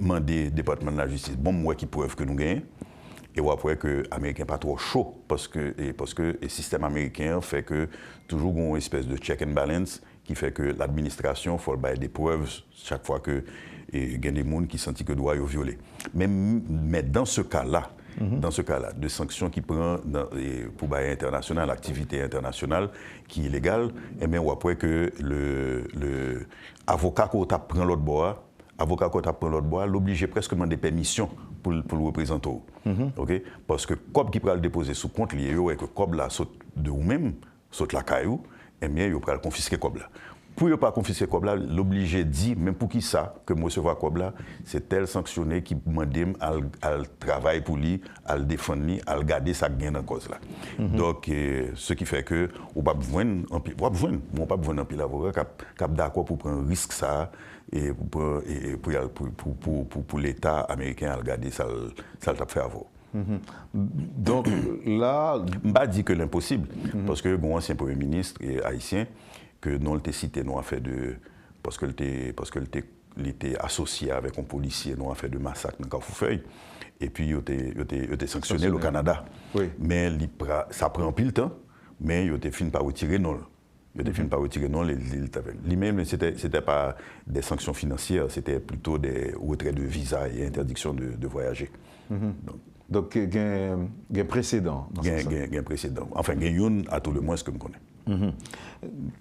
demander au département de la justice, bon, moi qui preuve que nous gagnons. Et après que l'Américain n'est pas trop chaud, parce que le système américain fait que toujours une espèce de check and balance qui fait que l'administration faut faire des preuves chaque fois que il y a des gens qui sentent que droit est violé. Mais dans ce cas-là, de sanctions qui prend pour bail international, l'activité internationale qui est illégale, et bien après que le avocat qui prend l'autre bois, l'oblige presque de demander permission pour le représenter. Okay? Parce que comme qui peut le déposer sous compte lié et que comme là saute de vous-même, saute la caillou, et bien il peut le confisquer comme là. Pour ne pas confisquer comme là, l'obligé dit, même pour qui ça, que moi recevoir comme là, c'est tel sanctionné qui demande à travailler pour lui, à le défendre, à le garder sa gain dans la cause là. Donc, ce qui fait que, on n'a pas besoin d'un pile avocat qui est d'accord pour prendre un risque ça, et pour l'État américain à le garder, ça le fait avoir. Donc là. Je ne pas dire que l'impossible, parce que mon ancien Premier ministre haïtien, que non le cité non a fait de parce que il était associé avec un policier non a fait de massacre dans Carrefourfeuille et puis il était sanctionné au Canada. Oui. Mais ça prend un pile temps, mais il était fini par retirer non. Il était fini par retirer non lui-même c'était pas des sanctions financières, c'était plutôt des retraits de visa et interdiction de voyager. Donc il y a un précédent. Il y a un précédent. Enfin, il y a un à tout le moins ce que je connais.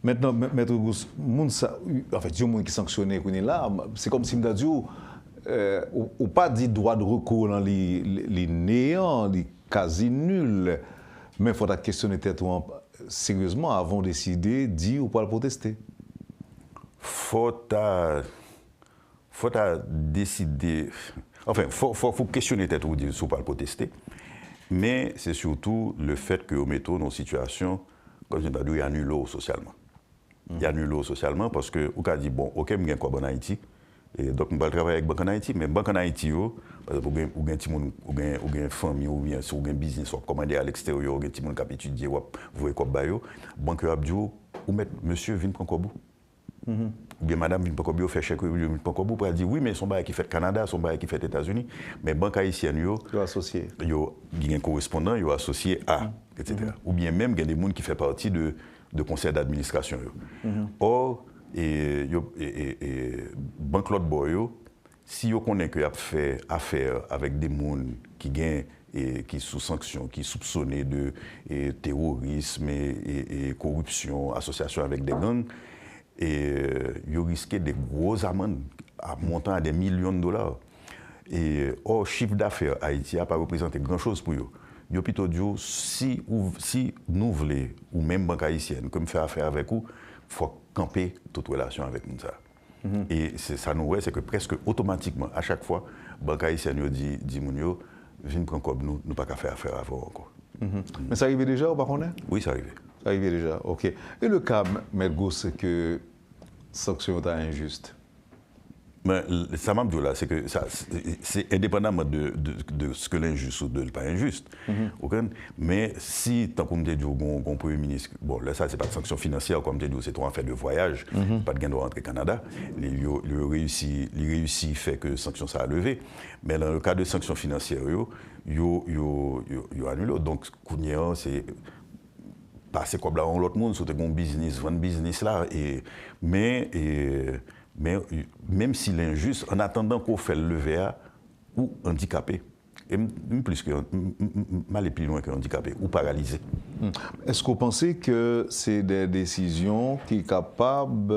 Maintenant, Maître Gous, en fait, il y a des gens qui sanctionnent là, c'est comme si je dis, ou pas dit droit de recours dans les néants, les quasi nuls, mais il faudra questionner tête sérieusement avant de décider, dire ou pas le protester. Faut décider. Enfin, faut questionner tête ou dire ou pas le protester, mais c'est surtout le fait que au métro dans situation comme je l'ai dit, il y a nul socialement. Il y a nul socialement parce que, on a dit, bon, ok, je gagne quoi en Haïti. Et donc, je vais travailler avec Banque en Haïti. Mais Banque en Haïti, par exemple, ou une famille, ou bien un business, ou commander à l'extérieur, ou un petit monde qui a étudié, ou voyez quoi, Banque a dit, ou mettre monsieur, viens prendre quoi. Ou bien madame, viens prendre quoi, fait chèque, viens prendre quoi, pour dire, oui, mais son bail qui fait Canada, son bail qui fait États-Unis. Mais Banque haïtienne, ils associé. Il y a un correspondant, ils associé à. Etc. Ou bien même, il y a des gens qui font partie de conseil d'administration. Or, Banque Lot Boy, si vous connaissez qu'il a fait affaire avec des gens qui gagnent et qui sont sous sanction, qui sont soupçonnés de terrorisme et corruption, association avec des gangs, ils risquent des grosses amendes montant à des millions de dollars. Et or, chiffre d'affaires Haïti n'a pas représenté grand-chose pour eux. Yo plutôt dit si nous voulons ou même banque haïtienne comme faire affaire avec vous, faut camper toute relation avec nous ça. Et ça nous c'est que presque automatiquement à chaque fois banque haïtienne dit mon yo viens prendre comme nous pas qu'à faire affaire avec encore. Mais ça arrive déjà ou pas connaît? Oui, ça arrive. Ça arrive déjà. OK. Et le cas Maître Gous, c'est que sanction est injuste. Mais ça m'a dit là, c'est que c'est indépendamment de ce que l'injuste ou de pas injuste. Okay? Mais si, tant qu'on me dit qu'on Premier ministre, bon là ça c'est pas de sanction financière, comme je dis, c'est un fait de voyage, pas de gain de rentrer au Canada, il réussit fait que sanction ça a levé. Mais dans le cas de sanctions financières, il annule. Donc, c'est passer comme là on l'autre monde, sur un business, vendre business là. Mais même s'il est injuste, en attendant qu'on fait le lever ou handicapé, et plus que mal et plus loin que handicapé ou paralysé. Est-ce que vous pensez que c'est des décisions qui sont capables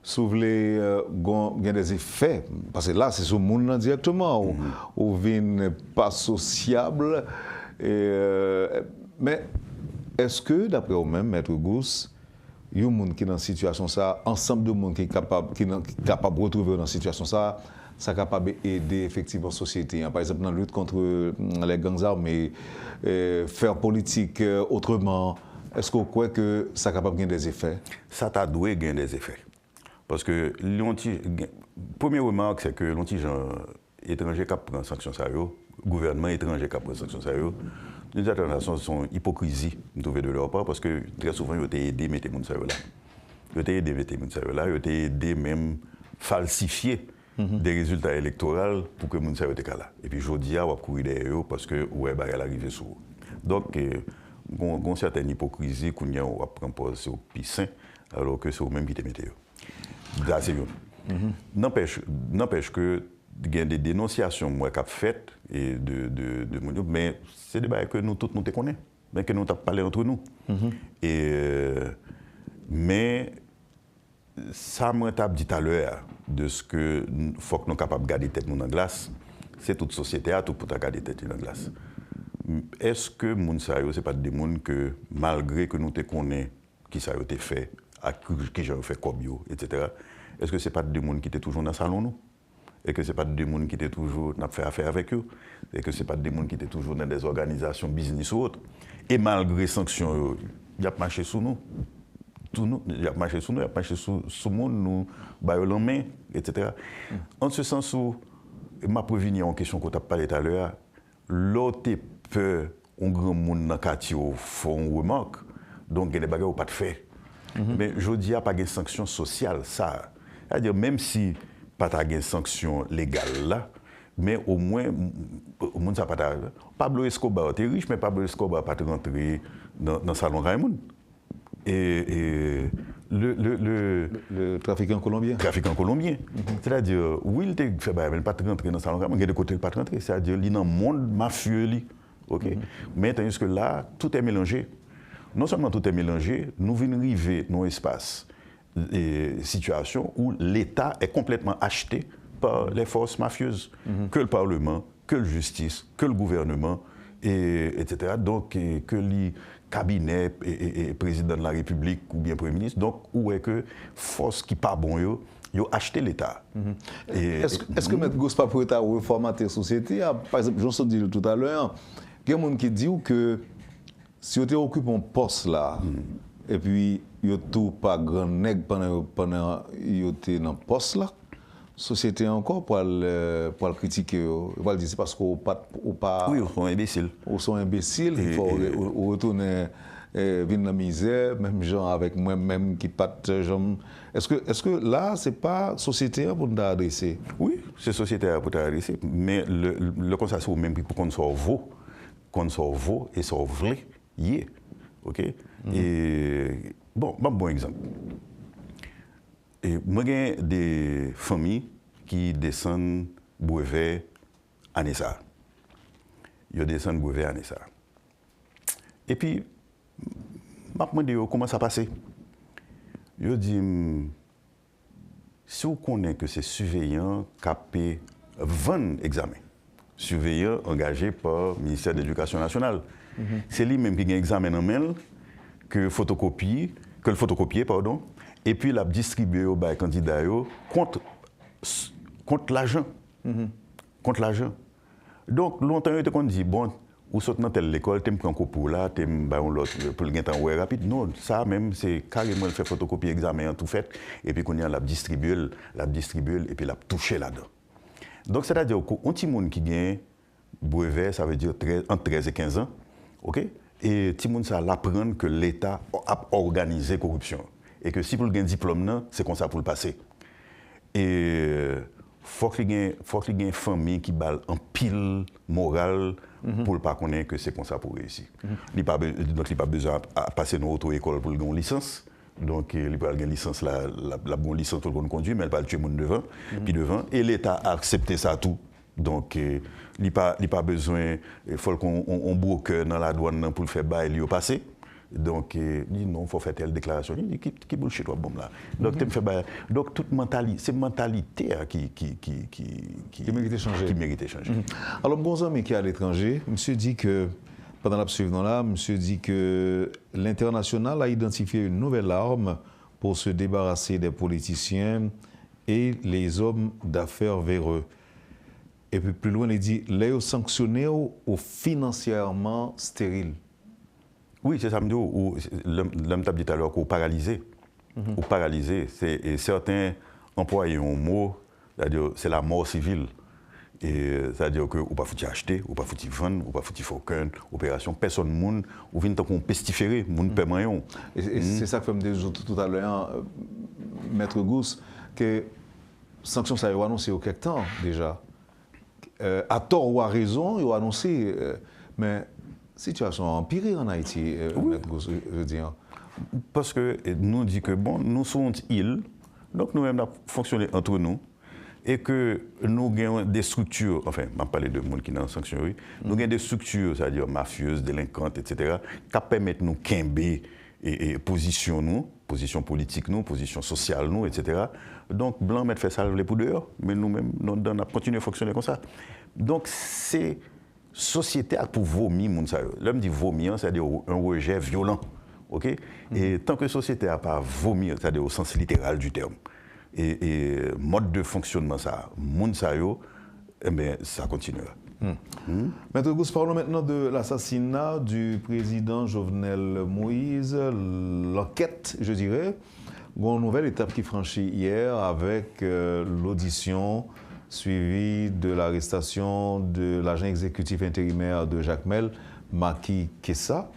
soulever des effets? Parce que là, c'est sur le monde directement, où vie n'est pas sociable. Mais est-ce que, d'après vous-même, Maître Gousse, il y a des gens qui sont dans cette situation, ça, ensemble de gens qui sont capables de retrouver dans cette situation, ça capable d'aider effectivement la société. Par exemple, dans la lutte contre les gangs armés, faire politique autrement, est-ce que vous croyez que ça est capable de gagner des effets? Ça t'a doué gagner des effets. Parce que, première remarque, c'est que l'anti-gens étrangers qui prennent sanction sérieuses, gouvernement étranger qui prend sanction sérieuses, d'une certaine façon, c'est une hypocrisie de leur part, parce que très souvent, ils ont aidé à mettre les gens là. Ils ont aidé à mettre les gens là, ils ont aidé même falsifier des résultats électoraux pour que les gens soient là. Et puis, je dis, on va courir derrière eux parce que, ouais, bah, elle arrive sur eux. Donc, il y a une certaine hypocrisie qu'on va prendre pour ce pissin, alors que c'est eux-mêmes qui te mettent. Là, c'est n'empêche que il y a des dénonciations moi qu'a faites et de mon mais c'est des bails que nous tous nous te connaissons, mais que nous t'avons parlé entre nous. Mais ça m'a dit tout à l'heure de ce que faut que nous sommes capables de garder tête nous dans la glace. C'est toute société à tout pour garder tête dans la glace. Est-ce que moun sa yo c'est pas des gens que malgré que nous te connaissons qui ça a été fait, qui j'ai fait comme yo, etc. Est-ce que c'est pas des gens qui étaient toujours dans le salon nous? Et que ce n'est pas des gens qui étaient toujours fait affaire avec eux, et que ce n'est pas des gens qui étaient toujours dans des organisations business ou autres. Et malgré les sanctions, il y a marché sous nous. Il y a marché sous nous, il y a marché sous le monde, nous, baillons la main, etc. En ce sens où, ma prévenir en question qu'on t'a parlé tout à l'heure, l'autre peur, un grand monde dans le quartier font une remarque, donc il y a des bagages pas de fait. Mais je dis, il n'y a pas de sanctions sociales, ça. C'est-à-dire, même si pas de sanctions légales là, mais au moins, au monde ça pas Pablo Escobar était riche, mais Pablo Escobar pas rentré dans le salon Raymond. Et le trafiquant colombien. C'est-à-dire, oui, il était fait, mais pas rentrer dans le salon Raymond, il y a des côtés pas rentrer. C'est-à-dire, il est dans le monde mafieux, ok. Mais tandis que là, tout est mélangé. Non seulement tout est mélangé, nous venons arriver dans l'espace. Situation où l'État est complètement acheté par les forces mafieuses, que le Parlement, que la justice, que le gouvernement, etc. Donc, que les cabinets et président de la République ou bien Premier ministre. Donc, où est que force qui pas bon, ils ont acheté l'État. Est-ce que M. Gospa pour l'État reformater la société? Par exemple, Johnson dit tout à l'heure, il y a des gens qui disent que si tu occupes un poste là, et puis il n'y a tout pas grand nègre pendant qu'il était dans le poste là, la société encore pour le critiquer. Il va le dire c'est parce qu'on pas. Oui, ils sont imbéciles. Ils sont imbéciles, il faut retourner venir dans la misère, même gens avec moi-même qui pas Est-ce que là, c'est pas la société pour nous adresser? Oui, c'est la société pour nous adresser, mais le constat c'est même pour qu'on soit vaut et soit vrai. Yeah. OK? Et bon exemple. Et moi, j'ai des familles qui descendent brevet à Nessa. Ils descendent brevet à Nessa. Et puis, je me demande comment ça passe. Je dis, si vous connaissez que c'est surveillant qui a payé 20 examens, surveillant engagé par le ministère de l'Éducation nationale. C'est lui-même qui a un examen en main, que le photocopier, et puis il a distribué aux candidats contre l'argent. Contre l'argent. Donc, longtemps, il a dit, bon, ou saute dans telle école, tu prends un cours là, tu l'autre pour le gagner en rapide. Non, ça même, c'est carrément le fait photocopier examen tout fait, et puis qu'on y a l'a distribué, et puis l'a touché là-dedans. Donc, c'est-à-dire qu'un petit monde qui gagne brevet, ça veut dire entre 13 et 15 ans, ok? Et tout le monde ça l'apprendre que l'État a organisé la corruption. Et que si vous avez un diplôme, c'est comme ça pour le passer. Et faut qu'il y ait une famille qui balle en pile morale pour ne pas connaître que c'est comme ça pour réussir. Donc, il n'a pas besoin de passer dans l'auto-école pour avoir une licence. Donc, il peut avoir une licence, la bonne licence pour le conduire, mais il ne peut pas tuer le monde devant. Puis devant. Et l'État a accepté ça tout. Donc, il n'a pas besoin, il faut qu'on broker dans la douane pour le faire bail, il passer. Donc, il dit non, il faut faire telle déclaration. Il dit, qui bullshit, toi, bon, là. Donc, donc toute mentalité, c'est mentalité qui mérite de changer. Alors, bon ami qui est à l'étranger, monsieur dit que, pendant la suivante là, monsieur dit que l'international a identifié une nouvelle arme pour se débarrasser des politiciens et les hommes d'affaires véreux. Et puis plus loin, il dit, les sanctionner ou financièrement stériles. Oui, c'est ça, l'homme t'a dit tout à l'heure qu'on paralysé. Ou paralysé, et certains employés un mot, c'est-à-dire c'est la mort civile. C'est-à-dire que ou pas foutu acheter, ou pas foutu vendre, ou pas foutu faire aucune opération, personne monde, ou vient tant qu'on pestiférer, monde permanent. Et c'est ça que fait me dire tout à l'heure, Maître Gousse, que sanction ça a été annoncé au quelque temps déjà. À tort ou à raison, ils ont annoncé, mais situation empirée en Haïti, Maître Gousse, je veux dire. Parce que nous dit que bon, nous sommes une île, donc nous-mêmes avons fonctionné entre nous, et que nous avons des structures, enfin, je ne parle pas de monde qui est en sanction, nous avons des structures, c'est-à-dire mafieuses, délinquantes, etc., qui permettent nous de et position nous, position politique nous, position sociale nous, etc. Donc, Blanc met fait ça pour dehors, mais nous-mêmes, nous avons continué à fonctionner comme ça. Donc, c'est société pour vomir, l'homme dit vomir, c'est-à-dire un rejet violent. Okay? Et tant que la société n'a pas vomi, c'est-à-dire au sens littéral du terme, et mode de fonctionnement, ça, eh bien, ça continuera. Maître Gousse, parlons maintenant de l'assassinat du président Jovenel Moïse, l'enquête, je dirais. Une nouvelle étape qui franchit hier avec l'audition suivie de l'arrestation de l'agent exécutif intérimaire de Jacmel, Macky Kessa.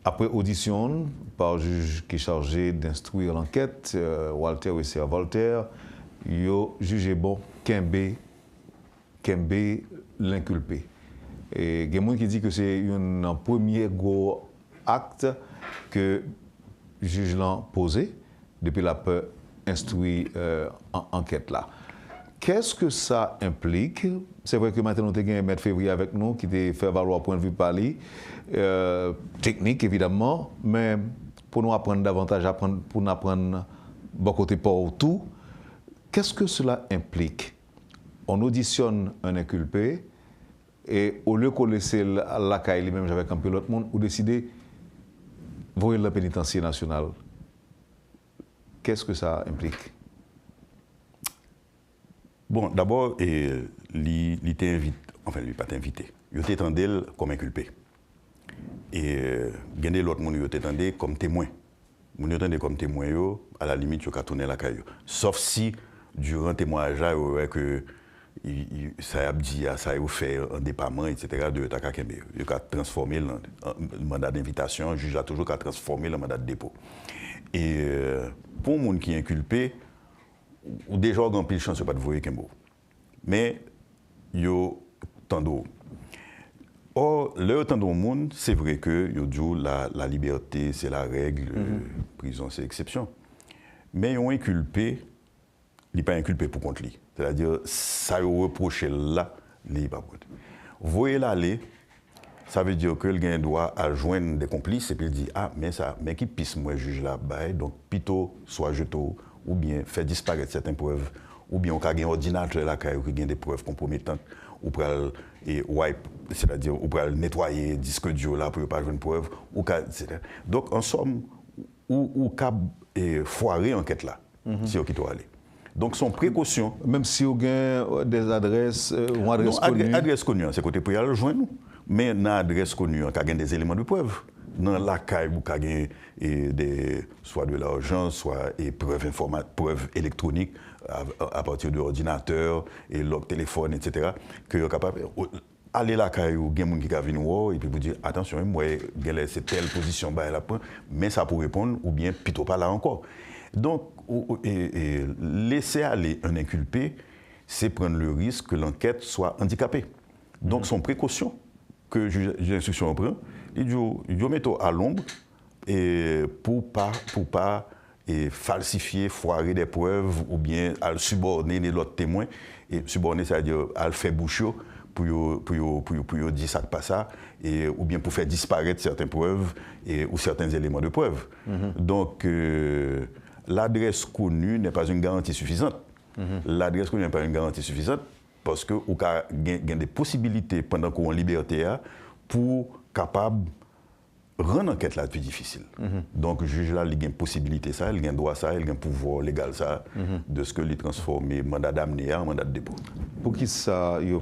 Après audition par le juge qui est chargé d'instruire l'enquête, Walter Wesser Voltaire, il a jugé bon Kembe l'inculpé. Et il y a des gens qui disent que c'est un premier gros acte que le juge l'a posé depuis la peur instruit enquête là. Qu'est-ce que ça implique? C'est vrai que maintenant, nous avons un maître février avec nous qui a fait valoir point de vue par lui, technique évidemment, mais pour nous apprendre davantage, pour nous apprendre bon côté pour tout, qu'est-ce que cela implique? On auditionne un inculpé et au lieu qu'on laisse la caille lui-même avec un peu l'autre monde, on décide de voir la pénitencier nationale. Qu'est-ce que ça implique? Bon, d'abord, il t'invite, enfin, lui pas t'invité, il t'étendait comme inculpé. Et il y a l'autre monde qui t'étendait comme témoin. Il t'étendait comme témoin, à la limite, il a tourné la caille. Sauf si, durant le témoignage, que ça a dit, ça a fait un départ, etc., de Takakembe. Il a transformé le mandat d'invitation, le juge a toujours transformé le mandat de dépôt. Et pour un monde qui est inculpé, ou déjà on a pile chance de pas de voir Kembo. Mais yo tando. Or le tando monde, c'est vrai que yo dit la liberté c'est la règle, prison c'est l'exception. Mais yon inculpé, il pas inculpé pour contre lui. C'est-à-dire ça yo reproché là, il pas pour. Voyez l'aller, ça veut dire que le gain doit joindre des complices et puis il dit mais qui pisse moi juge là bas donc plutôt soit jeto ou bien faire disparaître certaines preuves, ou bien on a un ordinateur là qui a des preuves compromettantes, ou pour wipe, c'est-à-dire ou pour nettoyer le disque dur là pour ne pas jouer une preuve, donc en somme, ou foirer l'enquête là, si on quitte aller. Donc son précaution. Même si on a des adresses ou adresses connues. Adresse connue, c'est côté pour y aller joindre nous. Mais dans l'adresse connue, on a des éléments de preuve. Dans la caille, vous avez soit de l'argent, soit des preuves électroniques à partir de l'ordinateur, et leur téléphone, etc. Que vous êtes capable aller la caille, vous avez des gens qui viennent voir et puis vous dire attention, moi, c'est telle position, mais ça pour répondre, ou bien plutôt pas là encore. Donc, laisser aller un inculpé, c'est prendre le risque que l'enquête soit handicapée. Donc, son précaution que le juge d'instruction prend, il doit mettre à l'ombre pour pas falsifier, foirer des preuves ou bien à suborner l'autre témoin. Et suborner, c'est-à-dire à le faire boucher pour dire ça pas ça, ou bien pour faire disparaître certaines preuves ou certains éléments de preuve. Donc, l'adresse connue n'est pas une garantie suffisante. L'adresse connue n'est pas une garantie suffisante parce qu'il y a des possibilités pendant qu'on est en liberté pour capable rendre l'enquête là plus difficile. Donc, le juge là, il a une possibilité, ça, il a un droit, ça, il a un pouvoir légal, ça, de ce que il transformer mandat d'amener en mandat de dépôt. Pour qui ça, il n'y a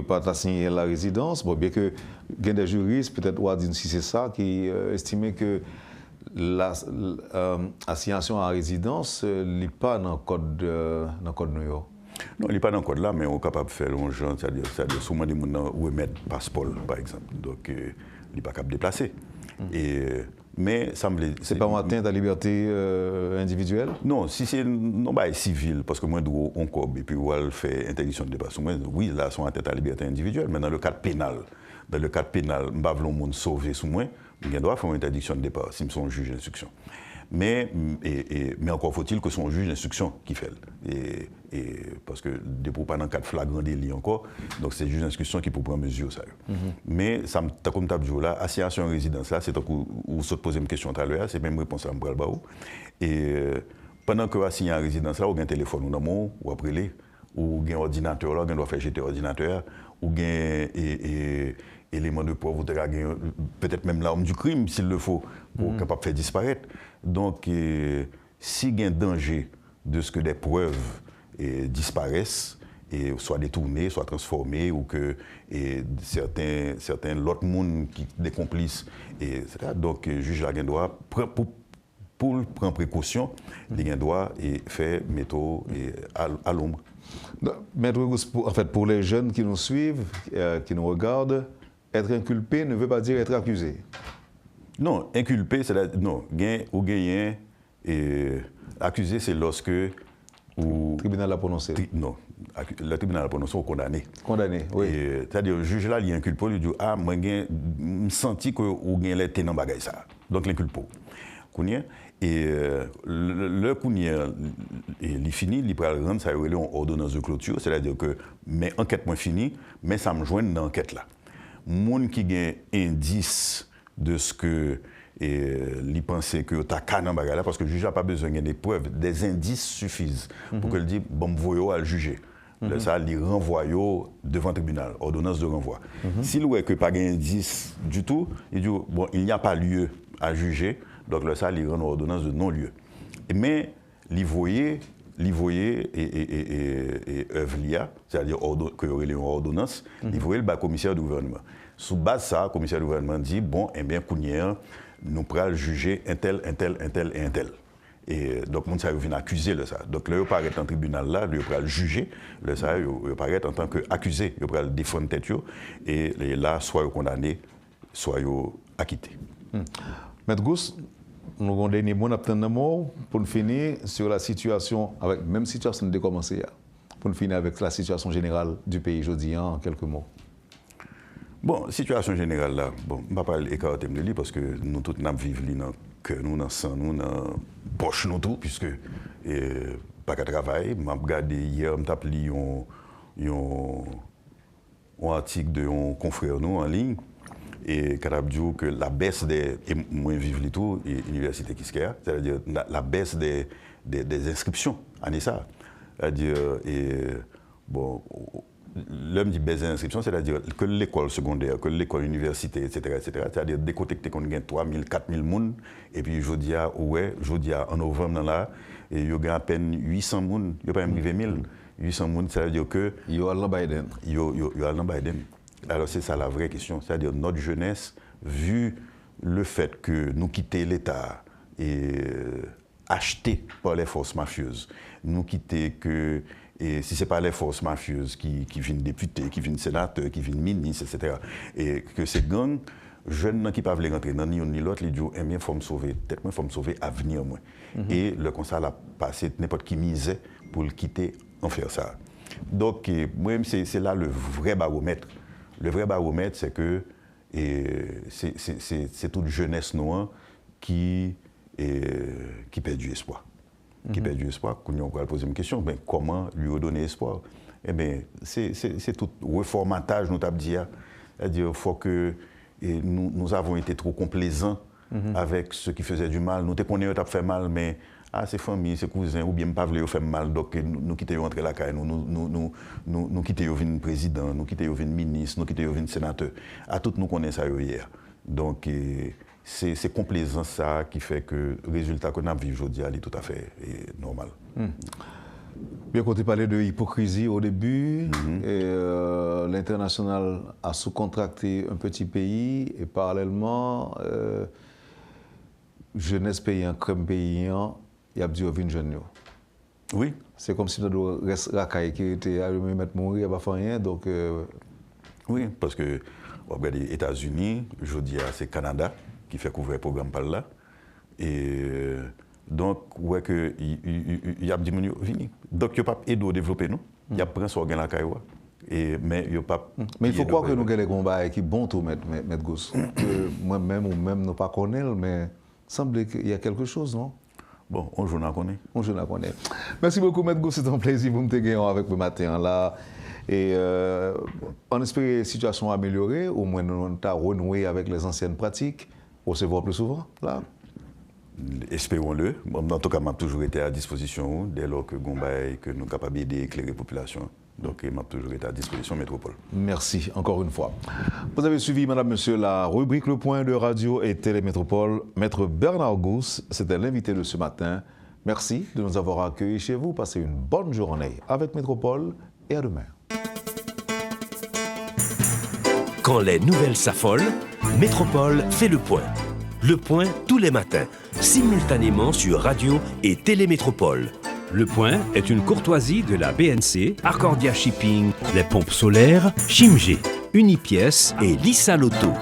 pas signé la résidence, bon, bien que il y a des juristes, peut-être Wadine, si c'est ça, qui estimaient que l'assignation à résidence n'est pas dans le code New York. Non, il n'est pas dans le code là, mais on est capable de faire un genre, c'est-à-dire souvent des gens où mettre passeport, par exemple. Donc, il n'est pas capable de déplacer. Mais ça me c'est pas une atteinte à la liberté individuelle? Non, si c'est non bah, civil, parce que moi, on cob et puis on fait interdiction de déplacement, oui, là, sont atteinte à la liberté individuelle, mais dans le cadre pénal, je ne veux pas le monde sauver sous moi, il doit faire une interdiction de départ, si je suis un juge d'instruction. Mais encore faut-il que ce soit un juge d'instruction qui fait. Parce que dépôt pas dans le cadre flagrant délit encore, donc c'est le juge d'instruction qui peut prendre mesure ça. Mais ça me comme tu as là, assignation en résidence là, c'est tant où se poser une question tout à l'heure, c'est même réponse à me bras. Et pendant que assigné en résidence là, on a un téléphone ou non, ou après les, ou un ordinateur là, on doit faire jeter ordinateur, ou un élément de preuve, peut-être même l'arme du crime s'il le faut, pour capable de faire disparaître. Donc, s'il y a un danger de ce que des preuves disparaissent, et soit détournées, soit transformées, ou que certains l'autre monde qui des complices, etc. Donc, le juge a droit, pour prendre précaution, il a droit et faire métaux à l'ombre. Maître Auguste, en fait, pour les jeunes qui nous suivent, qui nous regardent, être inculpé ne veut pas dire être accusé. Non, inculpé, c'est non, gain ou gagné, accusé, c'est lorsque le tribunal a prononcé. Non, le tribunal a prononcé ou condamné. Condamné, oui. C'est-à-dire, le juge là, il inculpe, il dit, ah, moi, je senti que vous avez été dans bagay ça. Donc, l'inculpe. Et le Kounia, il finit, il peut rendre ça en ordonnance de clôture, c'est-à-dire que mes enquêtes sont finies, mais ça me joint dans l'enquête là. Moun qui a un indice de ce que il pensait que tu as qu'à dans bagay là, parce que le juge n'a pas besoin des preuves, des indices suffisent pour que le dise, bon, voyons à le juger. Ça, il renvoie devant le tribunal, ordonnance de renvoi. S'il voit que pas d'indice du tout, il dit, bon, il n'y a pas lieu à juger. Donc, là, ça, il rend une ordonnance de non-lieu. Mais, il voyait œuvre l'IA, c'est-à-dire qu'il y aurait une ordonnance, il voyait le commissaire du gouvernement. Sous base de ça, le commissaire du gouvernement dit, bon, eh bien, Kounier, nous pourrons juger un tel. Et donc, on vient accuser le ça. Donc, là, il paraît dans le tribunal là, il pourra le juger, le ça, il paraît en tant qu'accusé, il pourra le défendre tête, et là, soit condamné, soit acquitté. Maître Gous, nous avons un dernier mot pour finir sur la situation, avec même situation de commencer, pour finir avec la situation générale du pays aujourd'hui en quelques mots. Bon, situation générale là, bon, je ne vais pas écarter de lui parce que nous tous nous vivons dans le cœur, nous dans le sang, nous dans la poche, nous tous, puisque pas qu'à travailler. Je me regardé hier, je me lu un article de un confrère nous en ligne. Et quand dit que la baisse des. Et moi, je vis tout, l'université Kiskeya, c'est-à-dire la baisse des inscriptions, année ça. C'est-à-dire, bon, l'homme dit baisse des inscriptions, c'est-à-dire que l'école secondaire, que l'école université, etc., c'est-à-dire déconnecter qu'on gagne 3 000, 4 000 personnes, et puis je dis en novembre, là, et il y a à peine 800 personnes, il n'y a pas même 1000. 800 personnes, c'est-à-dire que. Il y a Alain Biden. Alors c'est ça la vraie question, c'est-à-dire notre jeunesse, vu le fait que nous quittons l'État et achetés par les forces mafieuses, nous quitter que, et si ce n'est pas les forces mafieuses qui viennent députés, qui viennent sénateurs, qui viennent ministres, etc., et que ces gangs, jeunes qui ne peuvent pas rentrer dans ni l'un ni l'autre, ils disent, eh bien, il faut me sauver, peut-être il faut me sauver à venir. Et le conseil a passé n'importe qui misait pour le quitter, en faire ça. Donc, moi-même, c'est là le vrai baromètre. Le vrai baromètre, c'est que c'est toute jeunesse noire qui perd du espoir. Qui perd du espoir. Quand on va poser une question, ben, comment lui redonner espoir? Eh bien, c'est tout reformatage, nous t'avons dit. C'est-à-dire, il faut que nous avons été trop complaisants avec ceux qui faisaient du mal. Nous te connaissons, nous fait mal, mais c'est famille, c'est cousin, ou bien pas voulu faire mal. Donc, nous quittons entrer la caille, nous quittons venir président, nous quittons venir ministre, nous quittons venir sénateur. À tous nous connaissons ça hier. Donc, c'est complaisance ça qui fait que le résultat qu'on a vu aujourd'hui est tout à fait normal. Bien qu'on ait parlé de hypocrisie au début, l'international a sous-contracté un petit pays et parallèlement, jeunesse paysan, crème paysan, il y a dit au jeune. Oui. C'est comme si nous reste la caille qui était à me mettre mourir, il n'y a pas rien. Donc, oui, parce que les États-Unis, je dis c'est Canada qui fait couvrir le programme par là. Et donc, ouais que il y a diminué, vini. Donc, il n'y a pas aidé à développer nous. Il y a pris son organe la caille. Mais il n'y a pas. Mais il faut croire que nous avons des combats qui sont bons tout mettre Gousse. Moi-même ou même nous pas connaître, mais il semble qu'il y a quelque chose, non? Bon, on joue à connaître. On joue à connaître. Merci beaucoup, M. Gousse. C'est un plaisir pour me tenir avec vous matin là. Et on espère que la situation améliorée, au moins nous avons renoué avec les anciennes pratiques. On se voit plus souvent là. Espérons-le. En tout cas, m'a toujours été à disposition dès lors que Gombaye, que nous sommes capables d'éclairer la population. Donc, m'a toujours été à disposition métropole. Merci encore une fois. Vous avez suivi, madame, monsieur, la rubrique Le Point de Radio et Télémétropole. Maître Bernard Gousse, c'était l'invité de ce matin. Merci de nous avoir accueillis chez vous. Passez une bonne journée avec Métropole et à demain. Quand les nouvelles s'affolent, Métropole fait le point. Le point tous les matins, simultanément sur Radio et Télémétropole. Le Point est une courtoisie de la BNC, Accordia Shipping, les pompes solaires, Chimgé, Unipièce et Lissa Loto.